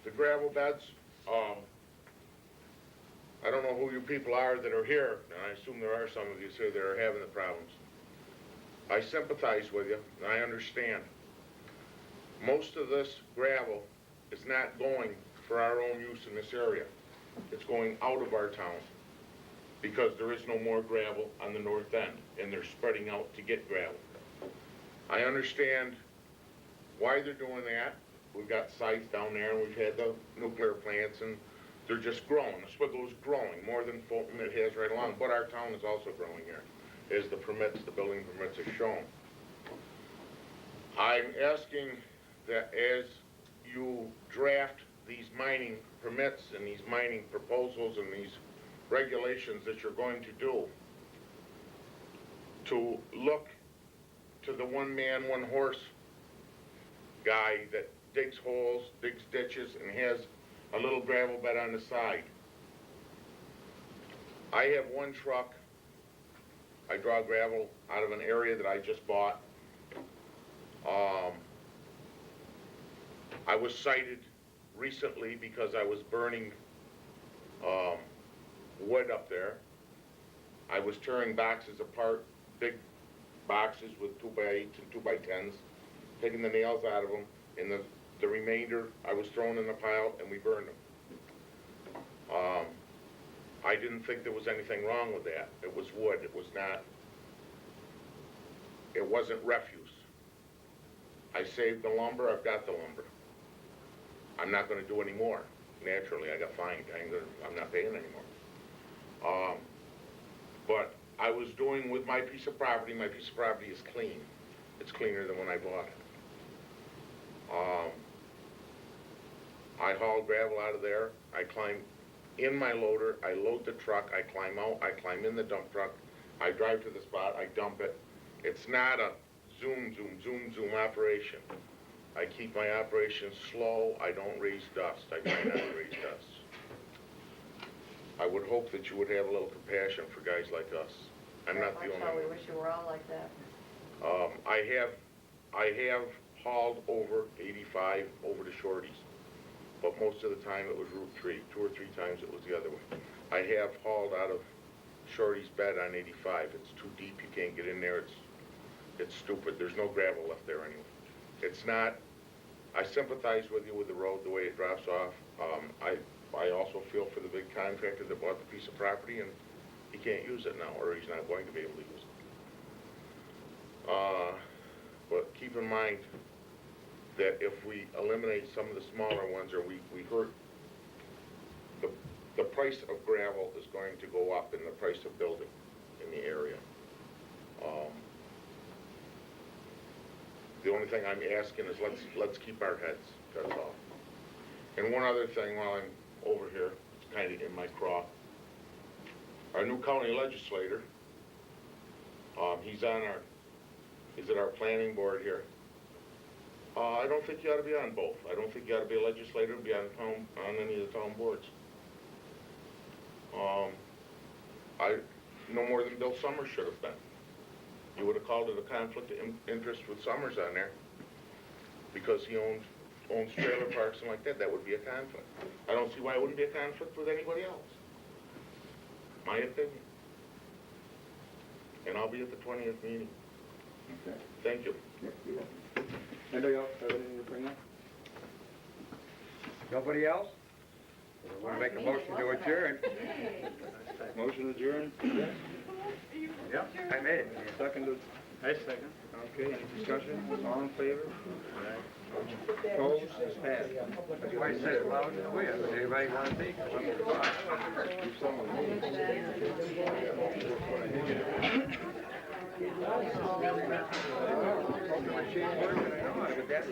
the gravel beds, I don't know who you people are that are here, and I assume there are some of you here that are having the problems. I sympathize with you, and I understand. Most of this gravel is not going for our own use in this area. It's going out of our town, because there is no more gravel on the north end, and they're spreading out to get gravel. I understand why they're doing that. We've got sites down there, and we've had the nuclear plants, and they're just growing. Oswego's growing more than Fulton it has right along, but our town is also growing here, as the building permits have shown. I'm asking that as you draft these mining permits and these mining proposals and these regulations that you're going to do, to look to the one-man, one-horse guy that digs holes, digs ditches, and has a little gravel bed on the side. I have one truck. I draw gravel out of an area that I just bought. I was cited recently because I was burning wood up there. I was tearing boxes apart, big boxes with 2x8s and 2x10s, taking the nails out of them, and the remainder I was throwing in a pile and we burned them. I didn't think there was anything wrong with that. It was wood. It wasn't refuse. I saved the lumber. I've got the lumber. I'm not going to do any more. Naturally, I got fined. I'm not paying anymore. But I was doing with my piece of property. My piece of property is clean. It's cleaner than when I bought it. I haul gravel out of there. I climb in my loader. I load the truck. I climb out. I climb in the dump truck. I drive to the spot. I dump it. It's not a zoom, zoom, zoom, zoom operation. I keep my operations slow. I don't raise dust. I try not to raise dust. I would hope that you would have a little compassion for guys like us. I'm not the only one. We wish you were all like that. I have hauled over 85 over to Shorty's, but most of the time it was Route 3. 2 or 3 times it was the other way. I have hauled out of Shorty's bed on 85. It's too deep. You can't get in there. It's stupid. There's no gravel left there anyway. It's not. I sympathize with you with the road, the way it drops off. I also feel for the big contractor that bought the piece of property and he can't use it now, or he's not going to be able to use it. But keep in mind that if we eliminate some of the smaller ones, or we hurt, the price of gravel is going to go up in the price of building in the area. The only thing I'm asking is let's keep our heads, that's all. And one other thing while I'm over here, it's kind of in my craw. Our new county legislator, he's on our planning board here. I don't think you ought to be on both. I don't think you ought to be a legislator and be on any of the town boards. No more than Bill Summers should have been. You would have called it a conflict of interest with Summers on there because he owns trailer parks and like that. That would be a conflict. I don't see why it wouldn't be a conflict with anybody else. My opinion. And I'll be at the 20th meeting. Okay. Thank you. Yeah, you will. Anybody else have anything to bring up? Nobody else? We want to make a motion to adjourn. Motion adjourned? Yep, I made it. Seconded? I second. Okay, any discussion? All in favor? Opposed? Passed. That's why I said it loud and clear. Does anybody want to speak? Do some of these. Machine working, I know, but that's